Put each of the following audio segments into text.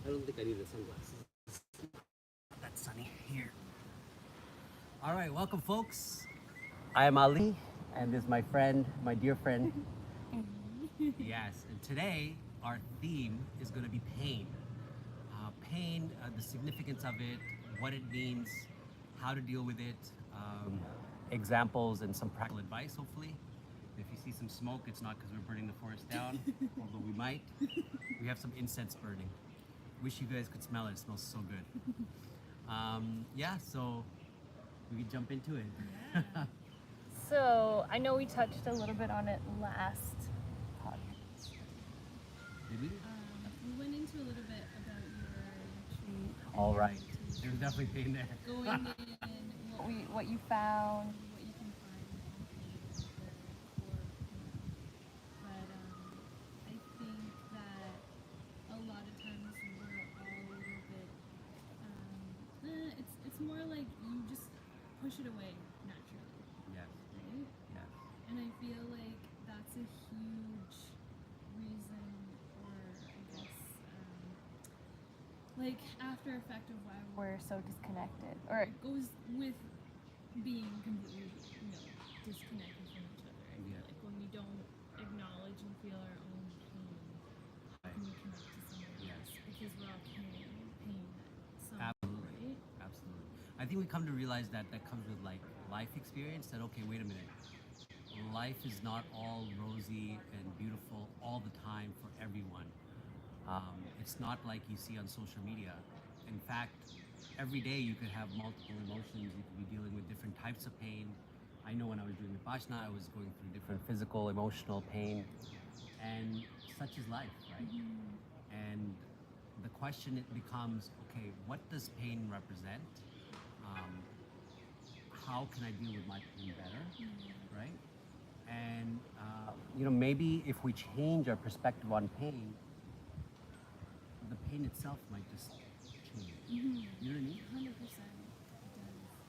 I don't think I need the sunglasses. That's sunny here. All right, welcome, folks. I am Ali, and this is my friend, my dear friend. Yes, and today our theme is going to be pain. Pain, the significance of it, what it means, how to deal with it, examples, and some practical advice, hopefully. If you see some smoke, it's not because we're burning the forest down, although we might. We have some incense burning. Wish you guys could smell it. It smells so good. Yeah, so we could jump into it. Yeah. So I know we touched a little bit on it last podcast. Did we? We went into a little bit about your retreat. All right. There's definitely pain there. Going in, What you found. what you can find in pain for but I think that a lot of times we're all a little bit. It's more like you just push it away naturally, Yes. right? Yes. And I feel like that's a huge reason, or I guess, like after effect of why We're so disconnected. Or it goes with being completely, disconnected from each other. I feel Yeah. like when we don't acknowledge and feel our own pain, how can we connect to somebody Yes. else? Because we're all carrying pain some Absolutely. right? Absolutely. I think we come to realize that that comes with like life experience. That okay, wait a minute. Life is not all rosy and beautiful all the time for everyone. It's not like you see on social media. In fact, every day you could have multiple emotions. You could be dealing with different types of pain. I know when I was doing Vipassana, I was going through different physical, emotional pain, and such is life, right? And the question it becomes, okay, what does pain represent? Um, how can I deal with my pain better, right? And maybe if we change our perspective on pain, the pain itself might just change. You know what I mean? 100%.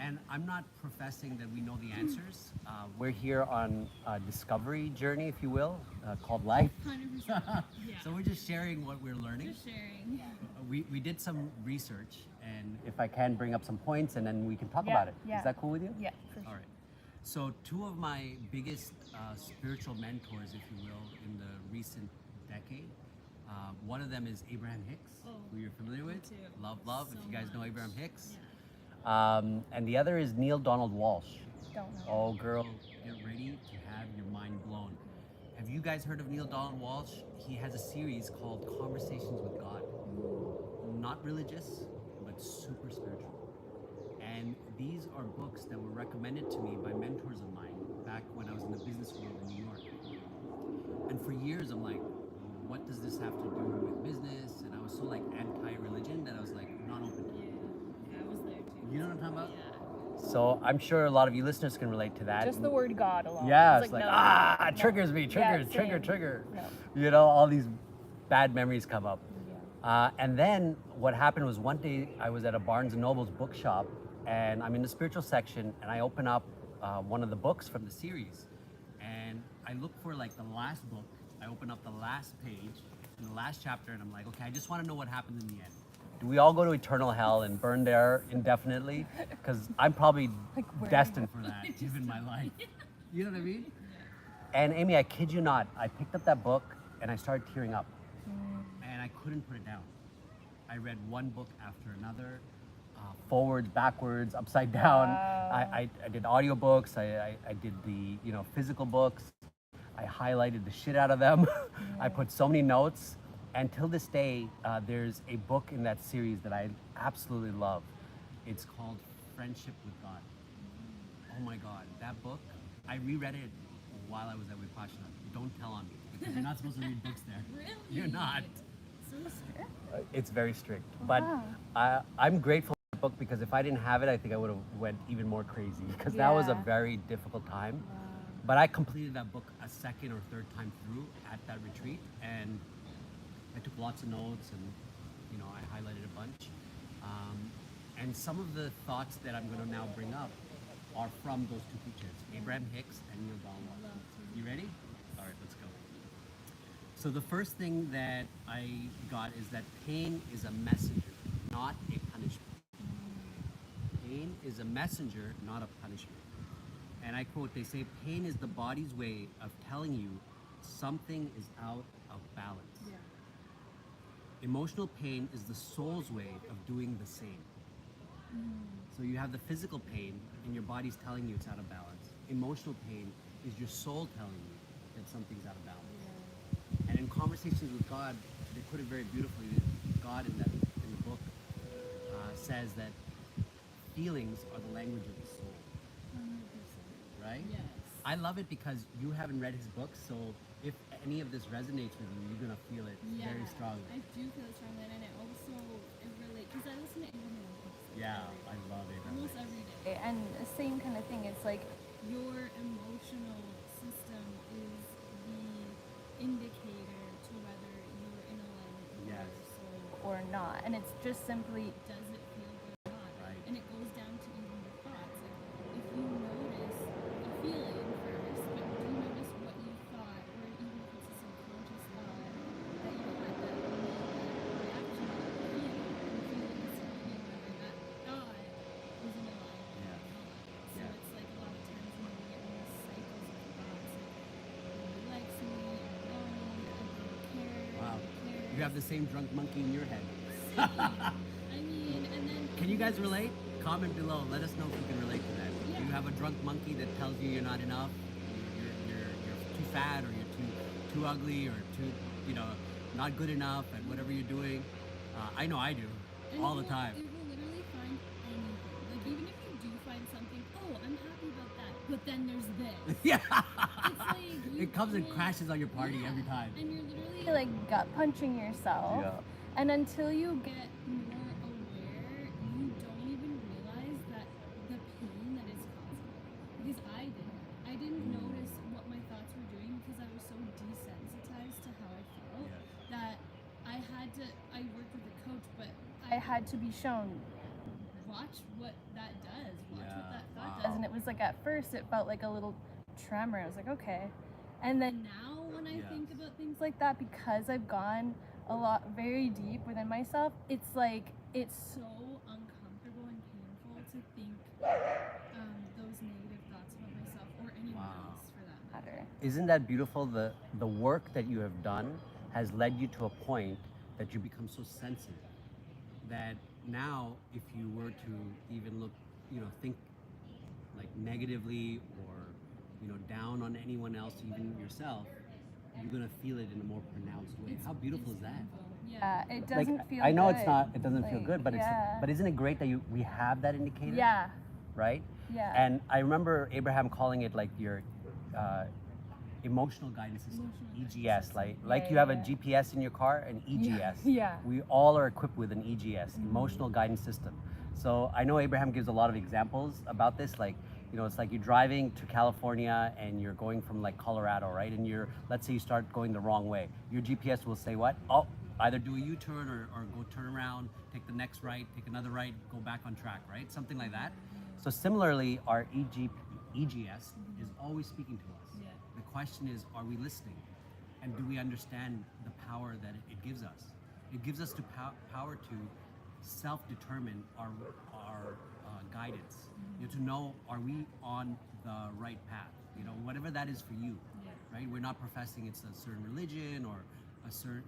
And I'm not professing that we know the answers. We're here on a discovery journey, if you will, called life. 100%. Yeah. So we're just sharing what we're learning. Just sharing. We did some research, and if I can bring up some points, and then we can talk Yeah, about it. yeah. Is that cool with you? Yeah, for sure. All right. So two of my biggest spiritual mentors, if you will, in the recent decade. One of them is Abraham Hicks, who you're familiar with. too. Love. So If you guys know much. Abraham Hicks. Yeah. And the other is Neil Donald Walsh. Don't know. Oh, girl, get ready to have your mind blown. Have you guys heard of Neil Donald Walsh? He has a series called Conversations with God. Not religious, but super spiritual. And these are books that were recommended to me by mentors of mine back when I was in the business world in New York. And for years, I'm like, what does this have to do with business? And I was so like anti-religion that I was like not open to it. Yeah, I was there too. You know what I'm talking about? Yeah. So I'm sure a lot of you listeners can relate to that. Just the word God alone. Yeah, it's like, no, no. triggers me, Yeah, trigger. No. You know, all these bad memories come up. Yeah. And then what happened was one day I was at a Barnes & Noble's bookshop, and I'm in the spiritual section, and I open up one of the books from the series, and I look for like the last book. I open up the last page in the last chapter, and I'm like, okay, I just want to know what happens in the end. Do we all go to eternal hell and burn there indefinitely? Because I'm probably Like, where- destined for that, given my life. You know what I mean? And Amy, I kid you not, I picked up that book and I started tearing up. And I couldn't put it down. I read one book after another, forwards, backwards, upside down. Wow. I did audiobooks, I did the physical books. I highlighted the shit out of them. I put so many notes. And till this day, there's a book in that series that I absolutely love. It's called Friendship with God. Oh my God, that book, I reread it while I was at Vipassana. Don't tell on me, because you're not supposed to read books there. Really? You're not. So strict. It's very strict. But Wow. I'm grateful for that book, because if I didn't have it, I think I would have went even more crazy, because that was a Yeah. very difficult time. But I completed that book a second or third time through at that retreat, and I took lots of notes, and I highlighted a bunch. And some of the thoughts that I'm going to now bring up are from those two teachers, Abraham Hicks and Neil Donald Walsh. You ready? All right, let's go. So the first thing that I got is that pain is a messenger, not a punishment. Pain is a messenger, not a punishment. And I quote, they say, pain is the body's way of telling you something is out of balance. Yeah. Emotional pain is the soul's way of doing the same. So you have the physical pain and your body's telling you it's out of balance. Emotional pain is your soul telling you that something's out of balance. And in conversations with God, they put it very beautifully. God in the book says that feelings are the language of the soul, 100%. right? Yes. I love it because you haven't read his book, so if any of this resonates with you, you're gonna feel it very strongly. I do feel it strongly, and it relates because I listen to Abraham books. Yeah, I love it. Almost every day. And the same kind of thing. It's like, Your emotional system is the indicator to whether you're in alignment with Yes. your soul. or not. And it's just simply, Does it feel good or not? Right. And it goes down to even your thoughts. Like if you notice a feeling first, but do you notice what you thought, or even if it's a subconscious thought that you had that made that reaction to the feeling, and the feeling is telling you whether that thought is in alignment Yeah. or not. So Yeah. it's like a lot of times when we get in these cycles of thoughts, like nobody likes me, I'm alone, I don't care, Wow. nobody cares. You have the same drunk monkey in your head. I mean, and then Can you guys relate? Comment below. Let us know if you can relate to that. Do you Yeah. have a drunk monkey that tells you you're not enough, you're too fat, or you're too ugly, or too, not good enough at whatever you're doing? I know I do, And all the it will- time. It will literally find anything. Like even if you do find something, oh, I'm happy about that. But then there's this. Yeah. It's like you It comes and can't- crashes on your party Yeah. every time. And you're literally like gut punching yourself. Yeah. And until you get more aware, you don't even realize that the pain that is causing it. Because I didn't. I didn't notice what my thoughts were doing because I was so desensitized to how I felt that I worked with a coach, but I had to be shown, watch what that does. Watch Yeah, what that thought wow. does. and it was like at first it felt like a little tremor. I was like, okay. And then Now when I Yes. think about things things like that, because I've gone a lot very deep within myself, it's like it's so uncomfortable and painful to think those negative thoughts about myself or anyone Wow. else for that matter. matter. Isn't that beautiful? The work that you have done has led you to a point that you become so sensitive that now if you were to even look, think like negatively or, down on anyone else, even yourself, you're gonna feel it in a more pronounced way. How beautiful is that? painful. Yeah, it doesn't feel I know good. it's not. It doesn't feel Like, good, but yeah. but isn't it great that we have that indicator? Yeah, Right. yeah. And I remember Abraham calling it like your emotional guidance system, Emotional guidance EGS. system. Like Yeah, you have a yeah. GPS in your car, an EGS. Yeah. We all are equipped with an EGS, emotional guidance system. So I know Abraham gives a lot of examples about this. Like, it's like you're driving to California and you're going from like Colorado, right? And let's say you start going the wrong way. Your GPS will say what? Oh, either do a U-turn or go turn around, take the next right, take another right, go back on track, right? Something like that. So similarly, our EGS is always speaking to us. Yeah. The question is, are we listening? And do we understand the power that it gives us? It gives us the power to self-determine our guidance. To know, are we on the right path? Whatever that is for you, Yeah. right? We're not professing it's a certain religion or a certain,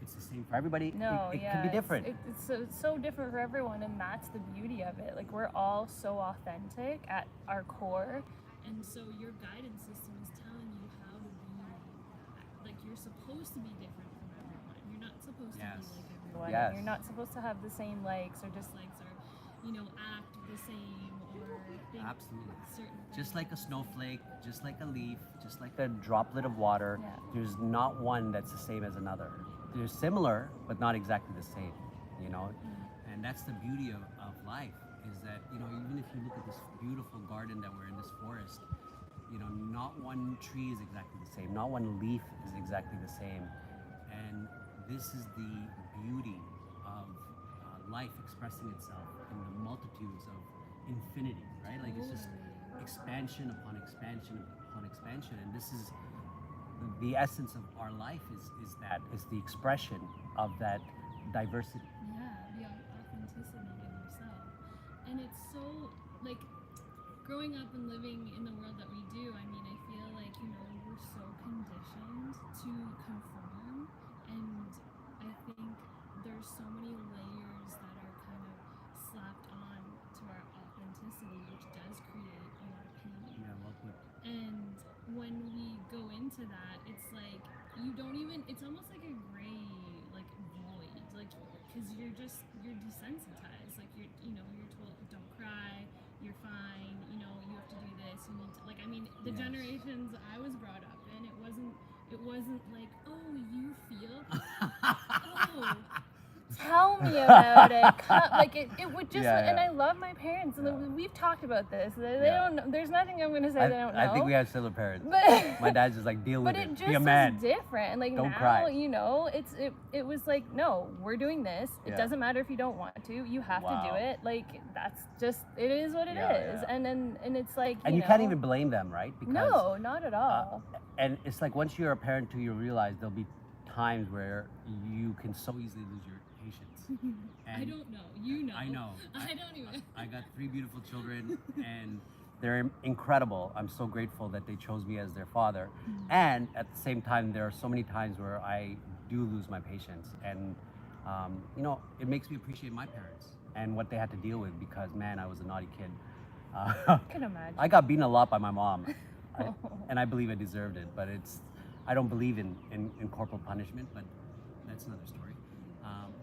it's the same for everybody. No, it yeah, can be different. It's so different for everyone, and that's the beauty of it. Like, we're all so authentic at our core. And so your guidance system is telling you how to be, like you're supposed to be different from everyone. You're not supposed Yes. to be like everyone. Everyone. Yes. You're not supposed to have the same likes or just Dislikes or, act the same or think Absolutely. certain Just things. like a snowflake, just like a leaf, just like a droplet of water, Yeah. there's not one that's the same as another. They're similar, but not exactly the same, And that's the beauty of life, is that, even if you look at this beautiful garden that we're in, this forest, not one tree is exactly the same, not one leaf is exactly the same. And this is the beauty of life expressing itself in the multitudes of infinity, right? Like it's just expansion upon expansion upon expansion. And this is the essence of our life is that, is the expression of that diversity. Yeah, the authenticity in yourself. And it's so, like, growing up and living in the world that we do, I mean, I feel like, we're so conditioned to conform. And I think there's so many layers that are kind of slapped on to our authenticity, which does create a lot of pain. Yeah, well put. And when we go into that, it's like you don't even, it's almost like a gray, like, void, like, because you're desensitized. Like, you're told, don't cry, you're fine, you have to do this, you need to, like, I mean, the Yes. generations I was brought up in, it wasn't like, oh, you feel, oh, Tell me about it. Like it would just, Yeah, and yeah. I love my parents, and Yeah. we've talked about this. They Yeah. don't know. There's nothing I'm gonna say they don't know. I think we have similar parents. But My dad's just like, deal with but it it. just Be a man. is different. And like Don't now, cry. it was like, no, we're doing this. It Yeah. doesn't matter if you don't want to. You have to Wow. do it. Like that's just, it is what it Yeah, is. yeah. And it's like, And you can't even blame them, right? Because No, not at all. and it's like once you're a parent too, you realize there'll be times where you can so easily lose your patience. I don't know, you know. I know. I don't even. I got 3 beautiful children, and they're incredible. I'm so grateful that they chose me as their father. And at the same time, there are so many times where I do lose my patience, and it makes me appreciate my parents and what they had to deal with, because man, I was a naughty kid. I can imagine. I got beaten a lot by my mom, and I believe I deserved it. But I don't believe in corporal punishment, but that's another story.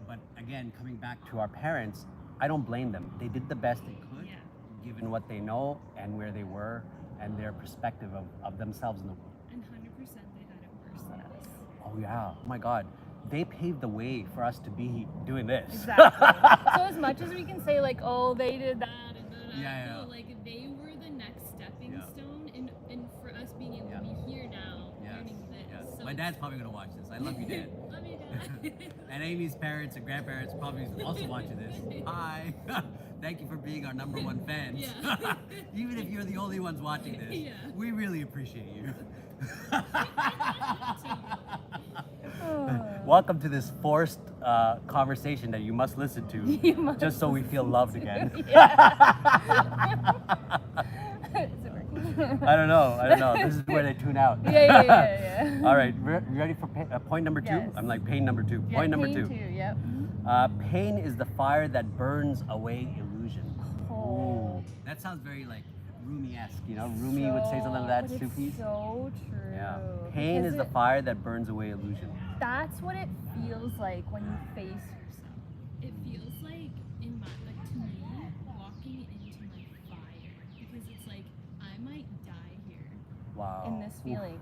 But again, coming back to our parents, I don't blame them. They did the best they could, Yeah. given what they know and where they were and their perspective of themselves in the world. And 100% they had it worse than us. Oh yeah, oh my God. They paved the way for us to be doing this. Exactly. So as much as we can say like, oh, they did that and that, Yeah, yeah. like they were the next stepping Yeah. stone, and for us being able Yeah. to be here now, Yes, learning this. yes. So My dad's probably gonna watch this. I love you, Dad. Love you, Dad. And Amy's parents and grandparents probably also watching this. Hi. Thank you for being our #1 fans. Yeah. Even if you're the only ones watching this, Yeah. we really appreciate you. Welcome to this forced conversation that you must listen to, You must just so we feel loved again. Is it working? I don't know. This is where they tune out. Yeah. All right, you ready for point number 2? Yes. I'm like pain number 2. Yeah, Point number pain 2. too, yep. Pain is the fire that burns away illusion. Oh. That sounds very like Rumi-esque, Rumi would say something like that, But Sufis. it's so true. Yeah. Pain Because is the fire that burns away illusion. That's what it feels like when you face yourself. It feels like to me, walking into my fire, because it's like I might die here, Wow. In this Oof. feeling.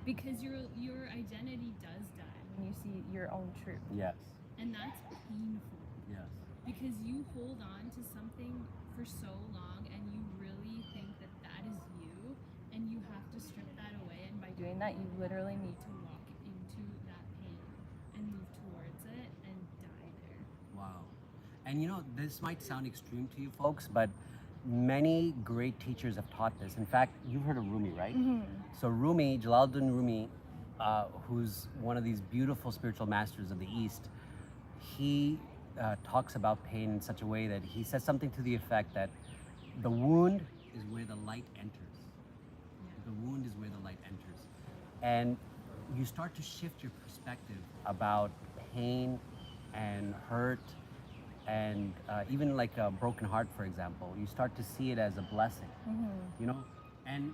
because your identity does die, When you see your own truth. Yes. and that's painful. Yes. Because you hold on to something for so long and you really think that is you, and you have to strip that away, and by Doing that, you literally need to walk into that pain and move towards it and die there. Wow. And this might sound extreme to you folks, but many great teachers have taught this. In fact, you've heard of Rumi, right? So Rumi, Jalaluddin Rumi, who's one of these beautiful spiritual masters of the East, he talks about pain in such a way that he says something to the effect that the wound is where the light enters. The wound is where the light enters. And you start to shift your perspective about pain and hurt and even like a broken heart, for example. You start to see it as a blessing, And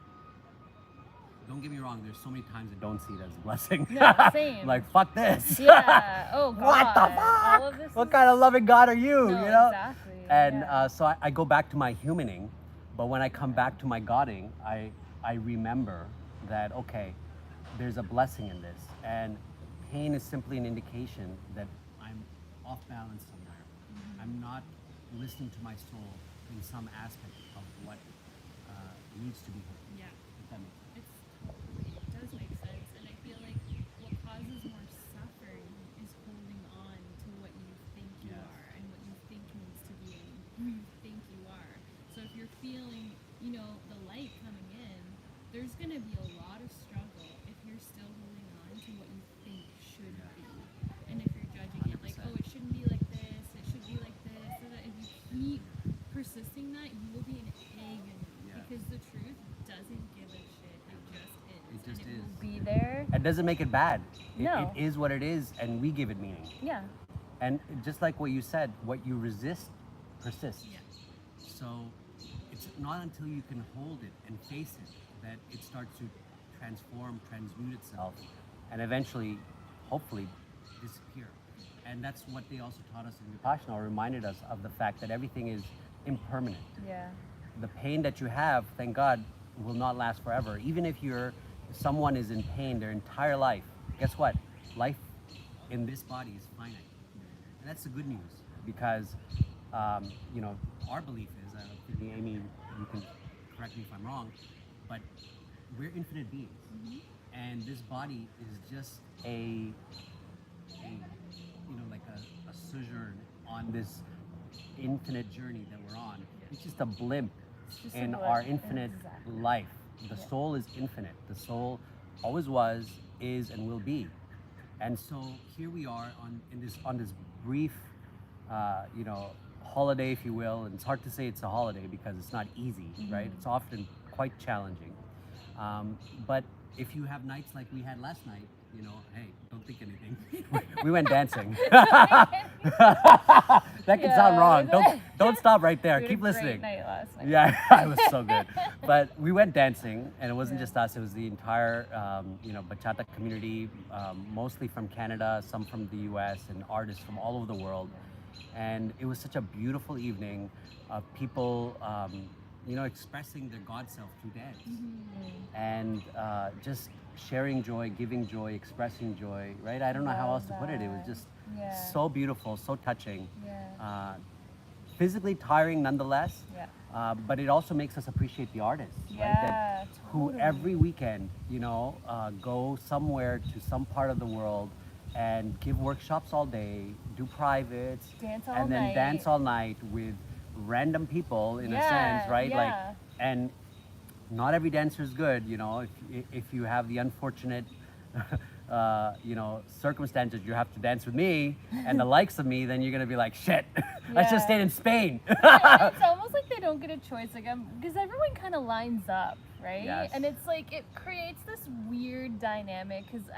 don't get me wrong, there's so many times I don't see it as a blessing. Yeah, same. Like, fuck this. Yeah. Oh God. What the fuck? All of this What is- kind of loving God are you? No, exactly. And yeah. so I go back to my humaning, but when I come back to my Godding, I remember that, okay, there's a blessing in this. And pain is simply an indication that I'm off balance somewhere. I'm not listening to my soul in some aspect of what needs to be heard. Yeah. If that makes sense. It does make sense, and I feel like what causes more suffering is holding on to what you think you Yes. are and what you think needs to be and who you think you are. So if you're feeling, the light coming in, there's gonna be a lot of struggle if you're That doesn't make it bad. No. It is what it is, and we give it meaning. Yeah. And just like what you said, what you resist persists. Yeah. So it's not until you can hold it and face it that it starts to transform, transmute itself, and eventually, hopefully, disappear. And that's what they also taught us in Vipassana, or reminded us of the fact that everything is impermanent. Yeah. The pain that you have, thank God, will not last forever. Even if someone is in pain their entire life, guess what? Life in this body is finite. And that's the good news, because our belief is, Amy, you can correct me if I'm wrong, but we're infinite beings, and this body is just like a sojourn on this infinite journey that we're on. It's just a blimp Just a in blip. our infinite Exactly. life. The soul is infinite. The soul always was, is, and will be. And so here we are on this brief, holiday, if you will. And it's hard to say it's a holiday because it's not easy, right? It's often quite challenging. But if you have nights like we had last night, hey, don't think anything. We went dancing. That can sound wrong. Don't stop right there. We had Keep a great listening. night last night. Yeah, it was so good. But we went dancing, and it wasn't Yeah. just us. It was the entire, bachata community, mostly from Canada, some from the U.S., and artists from all over the world. And it was such a beautiful evening of people, expressing their God self through dance, and just sharing joy, giving joy, expressing joy. Right? I don't know how Love else to put it. It was that. just Yeah. so beautiful, so touching. Yeah. Physically tiring nonetheless, Yeah. but it also makes us appreciate the artists, right? Yeah. Who Totally. every weekend, go somewhere to some part of the world and give workshops all day, do privates, Dance all and then night. dance all night with random people in a Yeah, sense, right? yeah. And not every dancer is good, if you have the unfortunate circumstances, you have to dance with me and the likes of me, then you're gonna be like, shit, I should have Yeah. stayed in Spain. Yeah, it's almost like they don't get a choice, because everyone kind of lines up, right? Yes. And it's like it creates this weird dynamic, because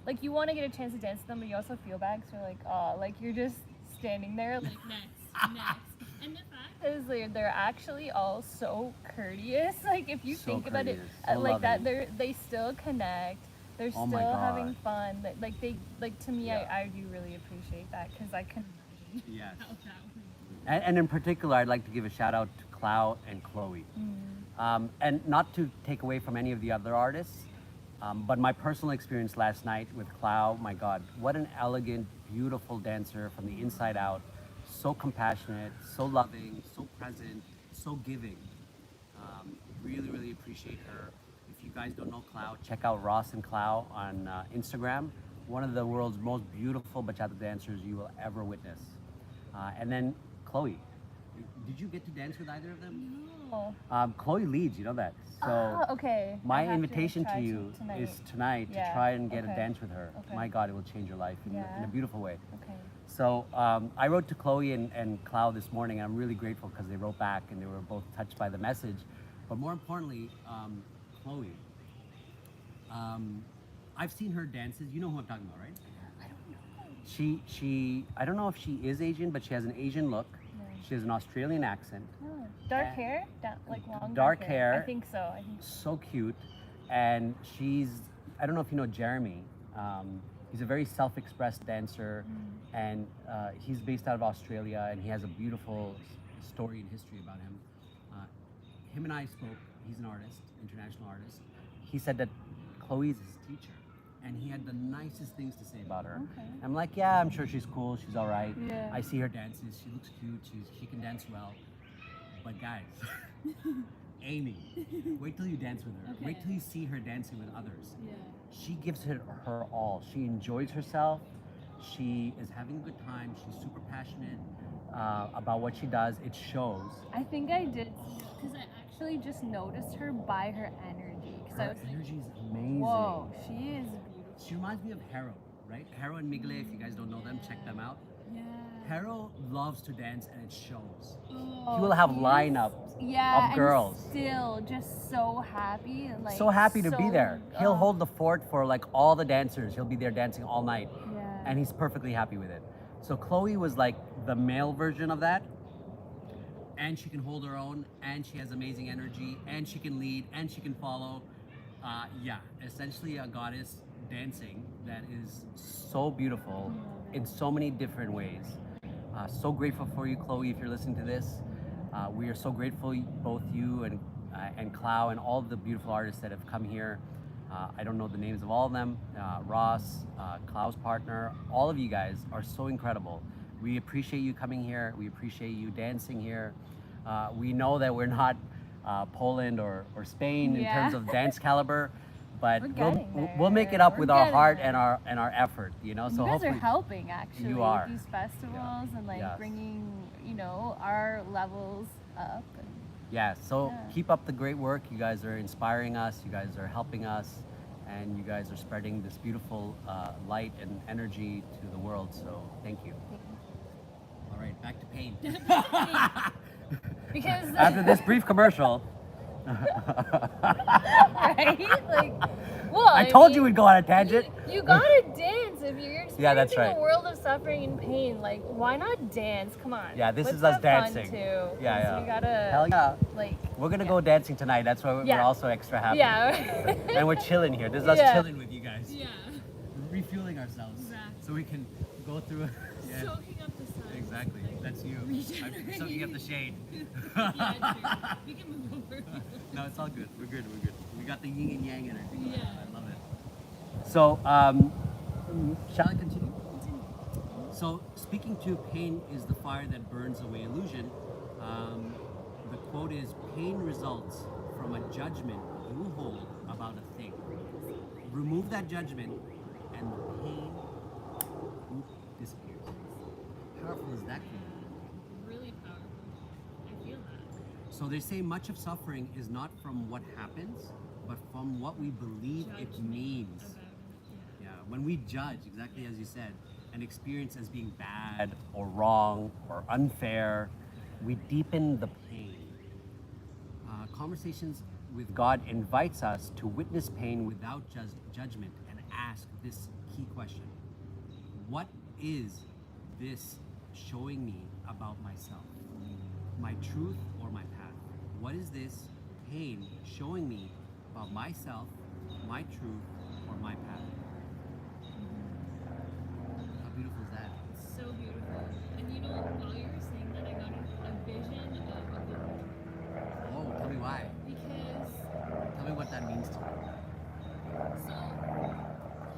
like you want to get a chance to dance with them, but you also feel bad, because you're like, oh, like you're just standing there, like Next. And the fact because they're actually all so courteous. Like if you So think about it, courteous, so like that, loving. they still connect. They're Oh still my God. having fun. Like to me, Yeah. I do really appreciate that, because I can imagine. Yes. how that would And in particular, I'd like to give a shout out to Clow and Chloe. And not to take away from any of the other artists, but my personal experience last night with Clow, my God, what an elegant, beautiful dancer from the inside out. So compassionate, so loving, so present, so giving. Really, really appreciate her. If you guys don't know Clow, check out Ross and Clow on Instagram. One of the world's most beautiful bachata dancers you will ever witness. And then Chloe. Did you get to dance with either of them? Oh. Chloe leads, you know that. So Okay. I my have to invitation to try you tonight. is tonight Yeah, to try and get okay, a dance with her. okay. My God, it will change your life in Yeah. a beautiful way. Okay. So I wrote to Chloe and Clow this morning, and I'm really grateful because they wrote back and they were both touched by the message. But more importantly, Chloe, I've seen her dances. You know who I'm talking about, right? I don't know. She I don't know if she is Asian, but she has an Asian look. Yeah. She has an Australian accent. Oh. Dark Uh, hair? Like long dark hair. I think so. I think so. So cute, and I don't know if you know Jeremy. He's a very self-expressed dancer, and he's based out of Australia, and he has a beautiful story and history about him. Him and I spoke. He's an artist, international artist. He said that Chloe's his teacher, and he had the nicest things to say about her. Okay. I'm like, yeah, I'm sure she's cool. She's all right. Yeah. I see her dances. She looks cute. She can dance well. But guys, Amy, wait till you dance with her. Okay. Wait till you see her dancing with others. Yeah. She gives it her all. She enjoys herself. She is having a good time. She's super passionate about what she does. It shows. I think I did, because I actually just noticed her by her energy. Because I Her was like, energy is amazing. whoa, she is beautiful. She reminds me of Hero. right? Hero and Migle, if you guys don't know them, check them out. Yeah. Hero loves to dance and it shows. Oh, He will have he's- lineups Yeah, of girls. and still just so happy and like So happy to be so- there. He'll oh, hold the fort for like all the dancers. He'll be there dancing all night. Yeah. And he's perfectly happy with it. So Chloe was like the male version of that. And she can hold her own, and she has amazing energy, and she can lead, and she can follow. Yeah, essentially a goddess dancing that is so beautiful in so many different ways. So grateful for you, Chloe, if you're listening to this. We are so grateful, both you and Clau and all the beautiful artists that have come here. I don't know the names of all of them. Ross, Klau's partner, all of you guys are so incredible. We appreciate you coming here. We appreciate you dancing here. We know that we're not Poland or Spain in Yeah. terms of dance caliber, but We're we'll, getting we'll make it there. up We're with our getting heart there. and our effort, you know. You So guys are hopefully, helping actually You are. with these festivals and like Yes. bringing, you know, our levels up. And yeah. So Yeah. keep up the great work. You guys are inspiring us. You guys are helping us, and you guys are spreading this beautiful light and energy to the world. So thank you. All right, back to pain. because After this brief commercial, right? Like, well, I told you mean, we'd go on a tangent. You gotta dance if you're experiencing Yeah, that's right. a world of suffering and pain. Like, why not dance? Come on. Yeah, this Let's is us have fun, dancing. too. Yeah, 'cause yeah. You gotta Hell yeah. like. We're gonna yeah. go dancing tonight. That's why we're Yeah. also extra happy. Yeah. And we're chilling here. This is us Yeah. chilling with you guys. Yeah. Refueling ourselves. Exactly. So we can go through. Yeah. Soaking up the sun. Exactly. That's you. I'm Regenerating. soaking up the shade. Yeah, true. We can move over. No, it's all good. We're good. We're good. We got the yin and yang energy. Yeah. I love it. So, shall I continue? So, speaking to pain is the fire that burns away illusion. The quote is, pain results from a judgment you hold about a thing. Remove that judgment and the pain disappears. How powerful is that for you? Really powerful. I feel that. So they say much of suffering is not from what happens, but from what we believe it Judgment means. about it. Yeah, when we judge, exactly as you said, an experience as being bad or wrong or unfair, we deepen the pain. Conversations with God invites us to witness pain without judgment and ask this key question: what is this showing me about myself? My truth or my path? What is this pain showing me about myself, my truth, or my path? How beautiful is that? It's so beautiful. And you know, while you were saying that, I got a vision of a book. Oh, tell me why. Because, Tell me what that means to you. so,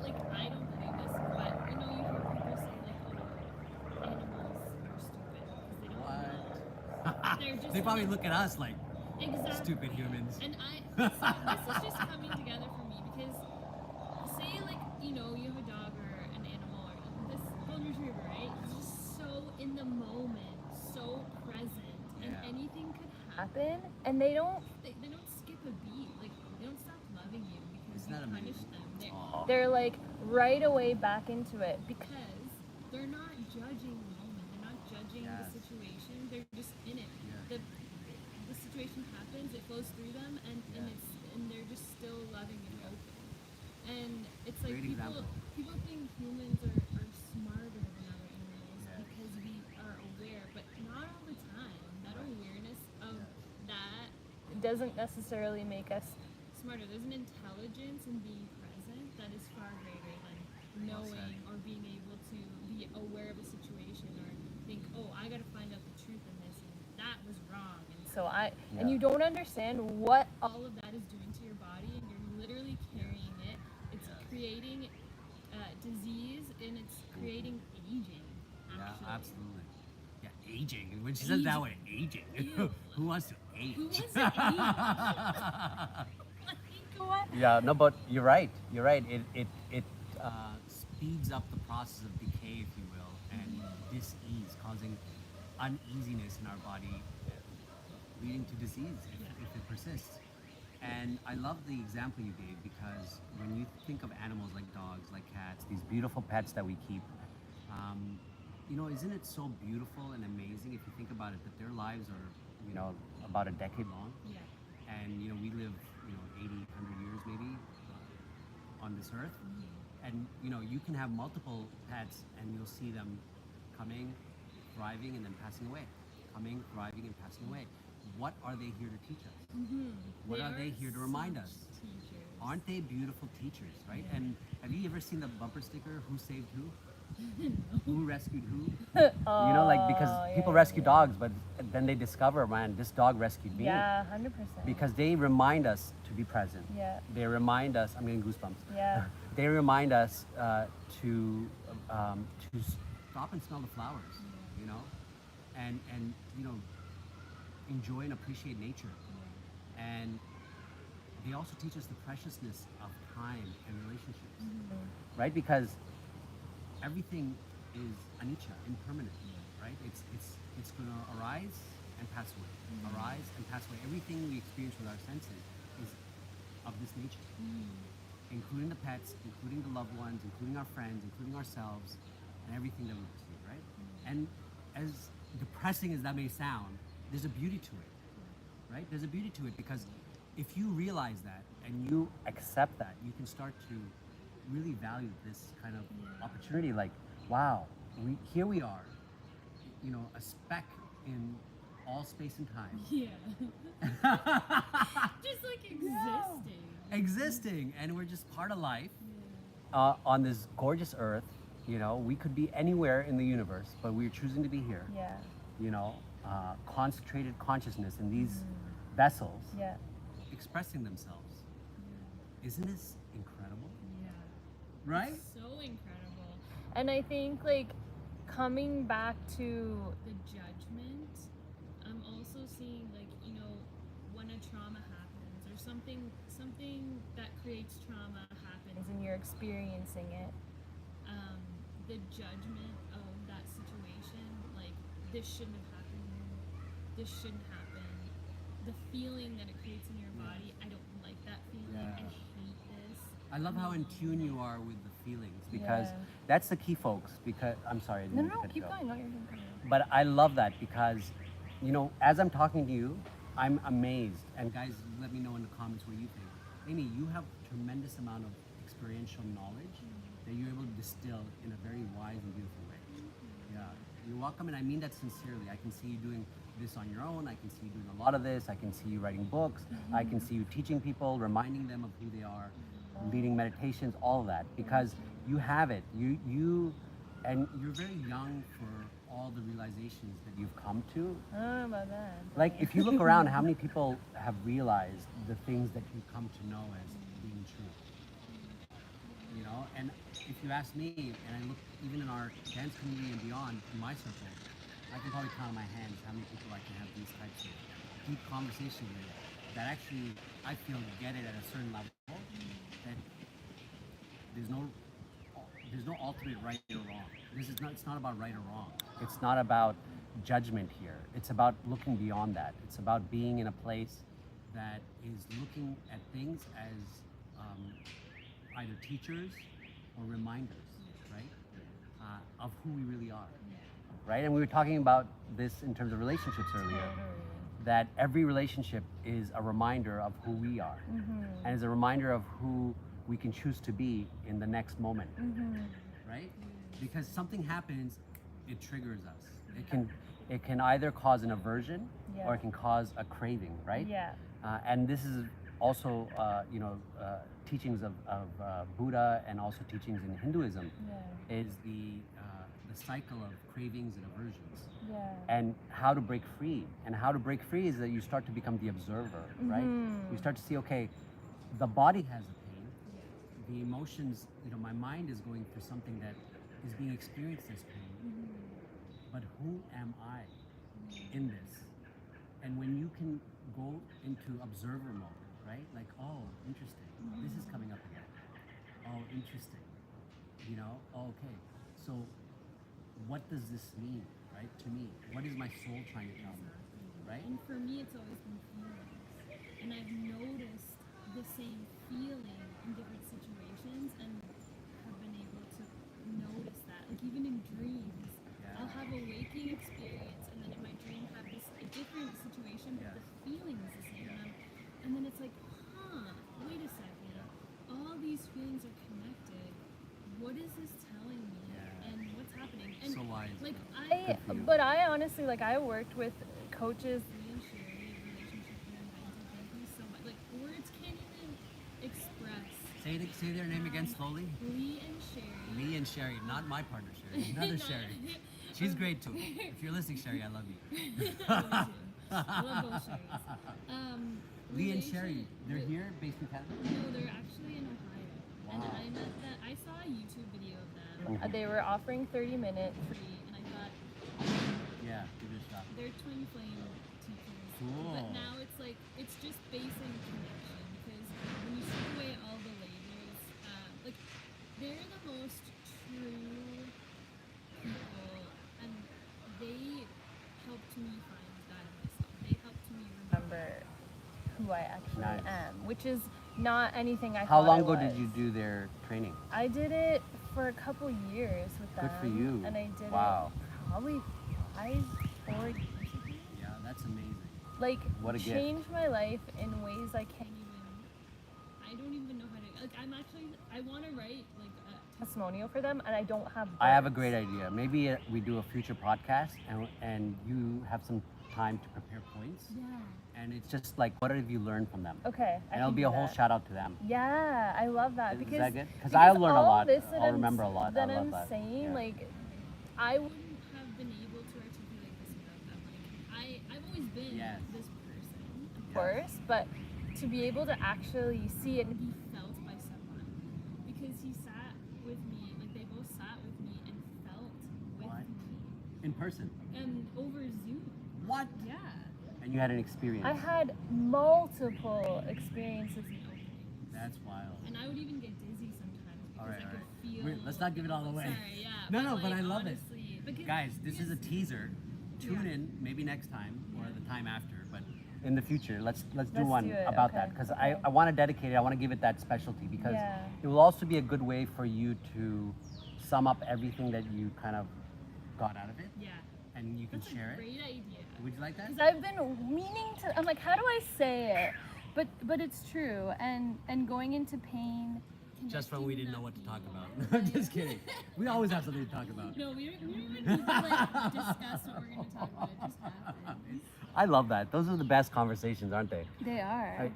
like, I don't believe this, but you know, you hear people say, like, oh, animals are stupid because they don't know. They're just They probably like- look at us like Exactly. stupid humans. And so this is just coming together for me because, say, like, you know, you have a dog or an animal or this golden retriever, right? It's just so in the moment, so present, and Yeah. anything could happen. Happen, and they don't. They don't skip a beat. Like, they don't stop loving you because Isn't you that punish amazing? them. Aw. They're like right away back into it because Because they're not judging the moment. They're not judging Yes. the situation. They're just in it. Yeah. The situation happens. It flows through them, and they're just still loving and open. And it's like Great example. people think humans are smarter than other animals Yeah. because we are aware, but not all the time. That awareness of that it doesn't necessarily make us. smarter. There's an intelligence in being present that is far greater than Well said. knowing or being able to be aware of a situation or think, oh, I got to find out the truth in this, and that was wrong. And So and Yeah. you don't understand what. all of that is doing to your body, and you're literally carrying it. It's creating disease, and it's creating aging. Yeah, Actually. absolutely. Yeah, aging. When she says that way, aging. Ew. Who wants to age? Who wants to age? What? Yeah, no, but you're right. You're right. It speeds up the process of decay, if you will, and dis-ease, causing uneasiness in our body, leading to disease if it persists. And I love the example you gave because when you think of animals like dogs, like cats, these beautiful pets that we keep, um, isn't it so beautiful and amazing if you think about it that their lives are, about a decade long? Yeah. And, we live, 80, 100 years maybe on this earth. And, you can have multiple pets and you'll see them coming, thriving, and then passing away. Coming, thriving, and passing away. What are they here to teach us? What are they here to remind us? Teachers. Aren't they beautiful teachers, right? Yeah. And have you ever seen the bumper sticker, who saved who? Who rescued who? Because people rescue dogs, but then they discover, man, this dog rescued me. Yeah, 100%. Because they remind us to be present. Yeah. They remind us, I'm getting goosebumps. Yeah. They remind us to stop and smell the flowers, and enjoy and appreciate nature. And they also teach us the preciousness of time and relationships, right? Because everything is anicca, impermanent, right? It's going to arise and pass away, arise and pass away. Everything we experience with our senses is of this nature, including the pets, including the loved ones, including our friends, including ourselves, and everything that we perceive, right? And as depressing as that may sound, there's a beauty to it, right? There's a beauty to it because if you realize that and you accept that, you can start to really value this kind of opportunity. Like, wow, here we are, a speck in all space and time. Yeah. Just like existing. Existing, and we're just part of life on this gorgeous earth. We could be anywhere in the universe, but we're choosing to be here. Yeah. Concentrated consciousness in these vessels Yeah. expressing themselves. Isn't this incredible? Yeah. Right? So incredible. And I think like coming back to The judgment. I'm also seeing like, when a trauma happens or something that creates trauma happens, and you're experiencing it. the judgment of that situation, like this shouldn't have happened, this shouldn't happen. The feeling that it creates in your body, I don't like that feeling. I Yeah. hate this. I love how in tune you are with the feelings because Yeah. that's the key, folks. Because I'm sorry, I didn't No, mean to no, cut you keep off. going. No, you're good. But I love that because, as I'm talking to you, I'm amazed. And guys, let me know in the comments what you think. Amy, you have tremendous amount of experiential knowledge that you're able to distill in a very wise and beautiful way. Yeah, you're welcome, and I mean that sincerely. I can see you doing this on your own. I can see you doing a lot of this. I can see you writing books. I can see you teaching people, reminding them of who they are, leading meditations, all of that, because you have it. And you're very young for all the realizations that you've come to. I don't know about that. Like, if you look around, how many people have realized the things that you've come to know as being true? And if you ask me, and I look even in our dance community and beyond, in my circle, I can probably count on my hands how many people I can have these types of deep conversations with that actually, I feel, get it at a certain level, that there's no ultimate right or wrong. It's not about right or wrong. It's not about judgment here. It's about looking beyond that. It's about being in a place that is looking at things as either teachers or reminders, right? Of who we really are, right? And we were talking about this in terms of relationships earlier, that every relationship is a reminder of who we are, and is a reminder of who we can choose to be in the next moment, right? Because something happens, it triggers us. It can either cause an aversion or it can cause a craving, right? Yeah. And this is also, teachings of Buddha and also teachings in Hinduism, is the cycle of cravings and aversions, and how to break free. And how to break free is that you start to become the observer, right? You start to see, okay, the body has a pain, the emotions, my mind is going through something that is being experienced as pain, but who am I in this? And when you can go into observer mode, right? Like, oh, interesting. This is coming up again. Oh, interesting. Oh, okay. So what does this mean, right? To me, what is my soul trying to tell me, right? And for me, it's always been feelings. and I've noticed the same feeling in different situations, and have been able to notice that. Like even in dreams, I'll have a waking experience, and then in my dream have this a different situation, but the feeling is the same. And then it's like, wait a second. All these feelings are connected. What is this telling me? And what's happening? And So wise. like But I honestly, like, I worked with coaches. me and Sherry, relationship and mindset, thank you so much. Like words can't even express. Say their name again slowly. Lee and Sherry. Lee and Sherry, not my partner Sherry, another Sherry. She's great too. If you're listening, Sherry, I love you. I love both Sherrys. Lee and Sherry, they're here, based in Canada. No, they're actually in Ohio. And Wow. I met that. I saw a YouTube video of them. They were offering 30-minute. Free, and I thought Yeah, give it a shot. they're twin flame teachers. Cool. But now it's like it's just base and connection, because when you strip away all the layers, like they're the most true people, and they helped me find God in myself. They helped me remember. Remember who I actually Nice. am, which is not anything I How thought long I ago did was. you do their training? I did it for a couple years with them. Good for you. And I did Wow. it probably 4 years ago. Yeah, that's amazing. Like, What a gift. changed my life in ways I can't I don't even know how to. Like I'm actually. I want to write like a testimonial for them, and I don't have I have a words. great idea. Maybe we do a future podcast and you have some time to prepare points. Yeah. And it's just like, what have you learned from them? Okay. I And it'll can be do a whole that. shout out to them. Yeah, I love that Is because that good? 'Cause I'll learn a all lot. This that I'll I'm remember a lot. That I love I'm that. saying, Yeah. like, I would. Wouldn't have been able to articulate this without them. Like I've always been Yes. this person. Of course, but to be able to actually see it and Be felt by someone, because he sat with me. Like they both sat with me and felt with What? me, In person. and over Zoom. What? Yeah. And you had an experience. I had multiple experiences. That's wild. And I would even get dizzy sometimes because All right, I all could right. feel. Wait, let's not give it all away. Sorry, yeah. No, but I love it. honestly, because, Guys, this is a teaser. Tune Yeah. in maybe next time or the time after. But In the future, let's do Let's one do it, about okay, that because okay. I want to dedicate it. I want to give it that specialty because Yeah. it will also be a good way for you to sum up everything that you kind of got out of it, Yeah. and you can That's share a it. great idea. Would you like that? Because I've been meaning to. I'm like, how do I say it? But it's true. And going into pain. Just when we didn't know what to talk about. about. I'm just kidding. We always have something to talk about. No, we don't even need to like discuss what we're going to talk about. It just happens. I love that. Those are the best conversations, aren't they? They are.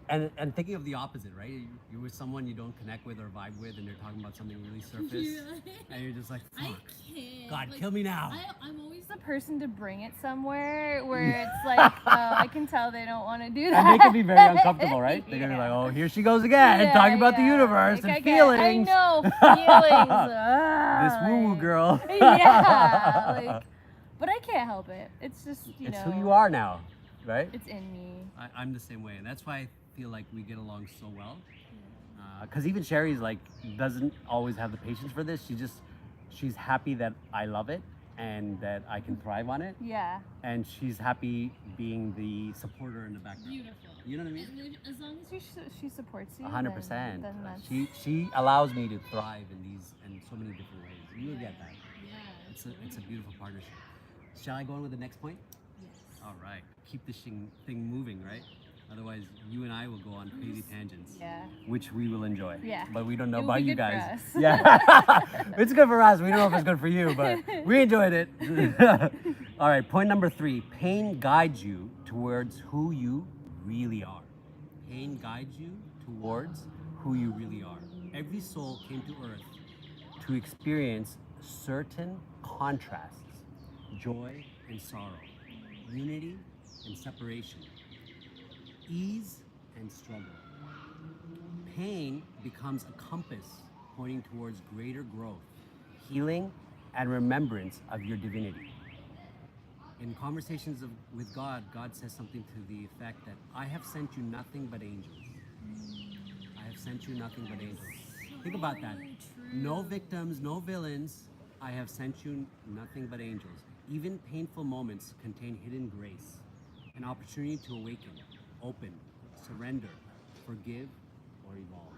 And Thinking of the opposite, right? You're with someone you don't connect with or vibe with, and they're talking about something really surface, and you're just like, I "Fuck, can't. God, like, kill me now." I'm always The person to bring it somewhere where it's like, I can tell they don't want to do that. and they can be very uncomfortable, right? They're gonna be like, Yeah. "Oh, here she goes again, Yeah, talking about the yeah. universe Like, and feelings." I know feelings. This woo-woo like- girl. Yeah, like, but I can't help it. It's just It's know, who you are now, right? It's in me. I'm the same way, and that's why I feel like we get along so well. Because even Sherry's like doesn't always have the patience for this. She's happy that I love it and that I can thrive on it, Yeah. and she's happy being the supporter in the background. beautiful. You know what I mean? As long as She supports you. 100%. Then that's, She allows me to thrive. Thrive in so many different ways. You'll get that. Yeah. It's a beautiful partnership. Shall I go on with the next point? Yes. All right. Keep this thing moving, right? Otherwise, you and I will go on crazy tangents. yeah. which we will enjoy. Yeah. But we don't know It will about be you good for guys. us. Yeah. It's good for us. We don't know if it's good for you, but we enjoyed it. All right, point number 3. Pain guides you towards who you really are. Pain guides you Towards who you really are. Every soul came to earth. to experience certain contrasts. Joy and sorrow, unity and separation, ease and struggle. Pain becomes a compass pointing towards greater growth. Healing and remembrance of your divinity. In conversations with God, God says something to the effect that I have sent you nothing but angels. I have sent you nothing but angels. Think about that. No victims, no villains. I have sent you nothing but angels. Even painful moments contain hidden grace, an opportunity to awaken, open, surrender, forgive, or evolve.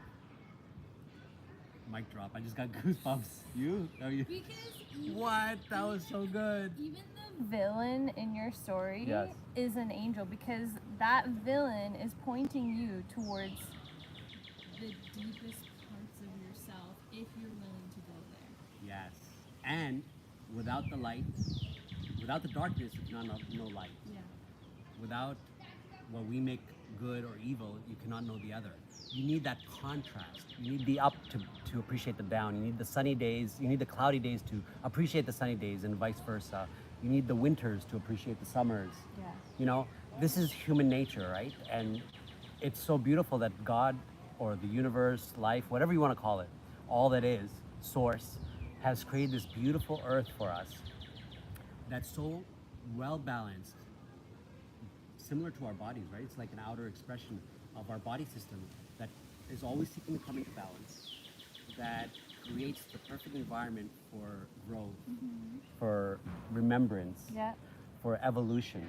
Mic drop. I just got goosebumps. You? Oh, you? Because even, What? That was so good. even the Villain in your story Yes. is an angel because that villain is pointing you towards the deepest parts of yourself, if you're willing to go there. Yes. And without the light, without the darkness, you cannot know light. Yeah. Without what we make good or evil, you cannot know the other. You need that contrast. You need the up to appreciate the down. You need the sunny days. You need the cloudy days to appreciate the sunny days, and vice versa. You need the winters to appreciate the summers. yeah. You know, this is human nature, right? And it's so beautiful that God or the universe, life, whatever you want to call it, all that is, source, has created this beautiful earth for us. That's so well balanced, similar to our bodies, right? It's like an outer expression of our body system that is always seeking to come into balance, that creates the perfect environment for growth. For remembrance, Yeah. for evolution,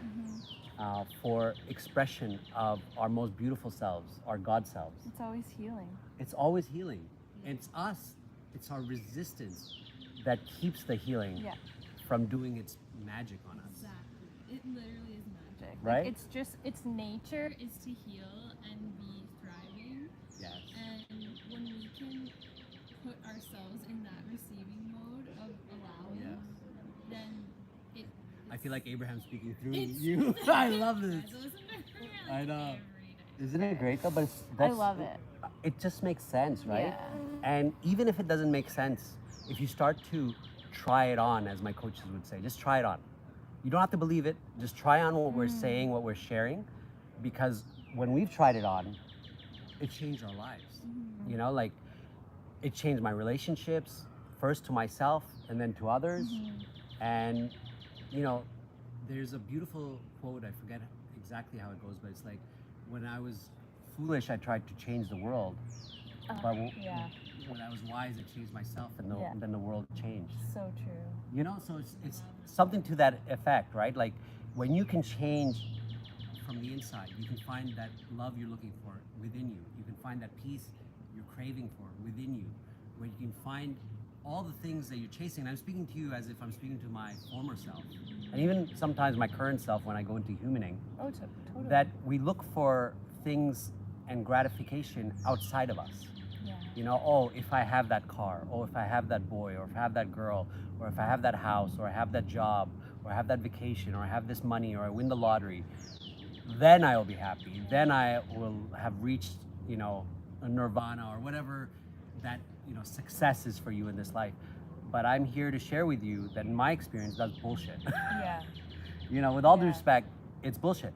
for expression of our most beautiful selves, our God selves. It's always healing. It's always healing. And it's us, it's our resistance That keeps the healing Yeah. from doing doing its magic on us. Exactly. It literally is magic. Right? Like, it's nature. Is to heal and be thriving. Yes. And when we can put ourselves in that receiving mode of allowing, Yes. then I feel like Abraham speaking through It's- you. I love this. Guys, listen to her, I like, know. every day. Isn't it great though? But it's, I love it. It just makes sense, right? Yeah. And even if it doesn't make sense, if you start to try it on, as my coaches would say, just try it on. You don't have to believe it. Just try on what we're saying, what we're sharing, because when we've tried it on, It changed our lives. you know, like it changed my relationships, first to myself and then to others. And, you know, There's a beautiful quote, I forget exactly how it goes, but it's like, when I was foolish, I tried to change the world. But Yeah. when I was wise, I changed myself. and Yeah. then the world changed. So true. You know, so it's something to that effect, right? Like when you can change, From the inside, you can find that love you're looking for within you. You can find that peace you're craving for within you, where you can find all the things that you're chasing. And I'm speaking to you as if I'm speaking to my former self. and even sometimes my current self when I go into humaning, Oh, totally. that we look for things and gratification outside of us. Yeah. You know, oh, if I have that car, or if I have that boy, or if I have that girl, or if I have that house, or I have that job, or I have that vacation, or I have this money, or I win the lottery, then I will be happy. Then I will have reached, you know, a nirvana or whatever that, you know, success is for you in this life. But I'm here to share with you that in my experience, that's bullshit. Yeah. You know, with all due Yeah. respect, it's bullshit.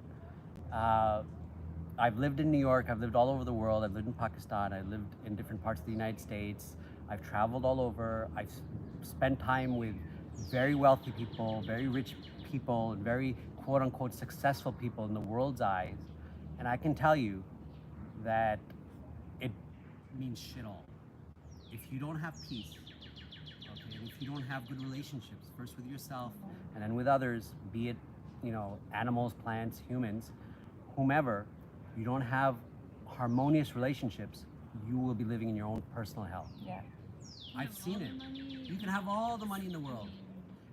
I've lived in New York, I've lived all over the world, I've lived in Pakistan, I've lived in different parts of the United States, I've traveled all over, I've spent time with very wealthy people, very rich people, and very quote unquote successful people in the world's eyes. And I can tell you that it Means shit all. If you don't have peace, okay, and if you don't have good relationships, first with yourself, and then with others, be it, you know, animals, plants, humans, whomever, you don't have harmonious relationships, you will be living in your own personal hell. Yeah. I've have seen all the it. money, You can have all the money in the world,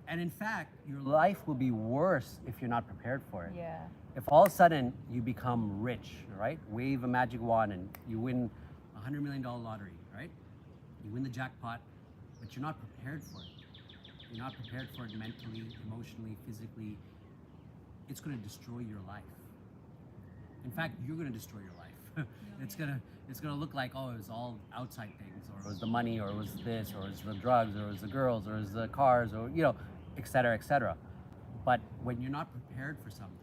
and in fact, your Life will be worse if you're not prepared for it. Yeah. If all of a sudden you become rich, right? Wave a magic wand and you win, $100 million lottery, right? You win the jackpot, but you're not prepared for it. You're not prepared for it mentally, emotionally, physically. It's going to destroy your life. In fact, you're going to destroy your life. It's gonna look like, oh, it was all outside things, or or it was the money, or it was this, or it was the drugs, or it was the girls, or it was the cars, or, you know, et cetera, et cetera. But when you're not prepared for something,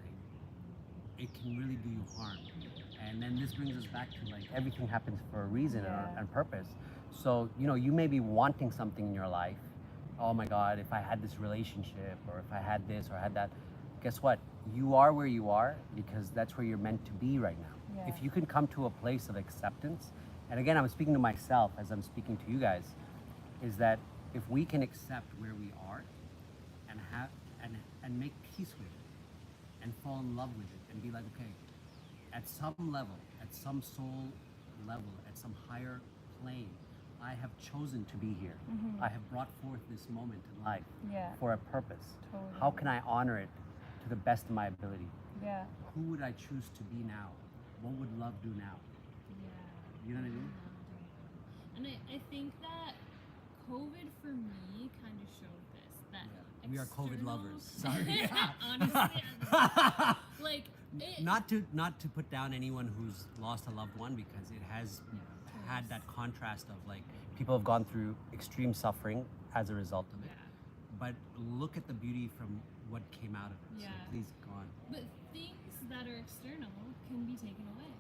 it can really do you harm. And then this brings us back to like everything happens for a reason Yeah. and purpose. So, you know, you may be wanting something in your life. Oh my God, if I had this relationship, or if I had this, or I had that. Guess what? You are where you are because that's where you're meant to be right now. Yeah. If you can come to a place of acceptance, and again, I'm speaking to myself as I'm speaking to you guys, is that if we can accept where we are and have and make peace with it and fall in love with it and be like, okay, at some level, some soul level, at some higher plane, I have chosen to be here. I have brought forth this moment in life Yeah. for a purpose. Totally. How can I honor it to the best of my ability? Yeah. Who would I choose to be now? What would love do now? Yeah. You know what I mean? And I think that COVID for me kind of showed this. That We are COVID external- lovers. Sorry. Honestly, like it, not to put down anyone who's lost a loved one, because it has had that contrast of like, People have gone through extreme suffering as a result of it. yeah. but look at the beauty from what came out of it. So Yeah. please go on. But things that are external can be taken away.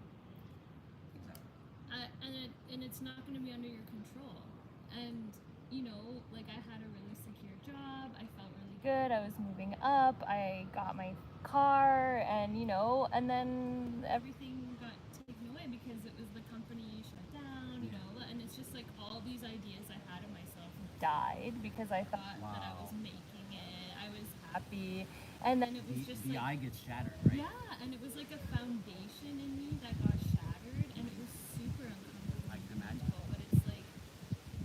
And it's not going to be under your control. And, you know, like I had a really secure job. I felt really Good. I was moving up. I got my car, and and then everything got taken away because it was the company shut down, you know, and it's just like all these ideas I had of myself died because I thought that I Wow. was making it. I was happy, and then it was The, just the like eye gets shattered, right? yeah, and it was like a foundation in me that got shattered, and it was super uncomfortable. I can imagine. But it's like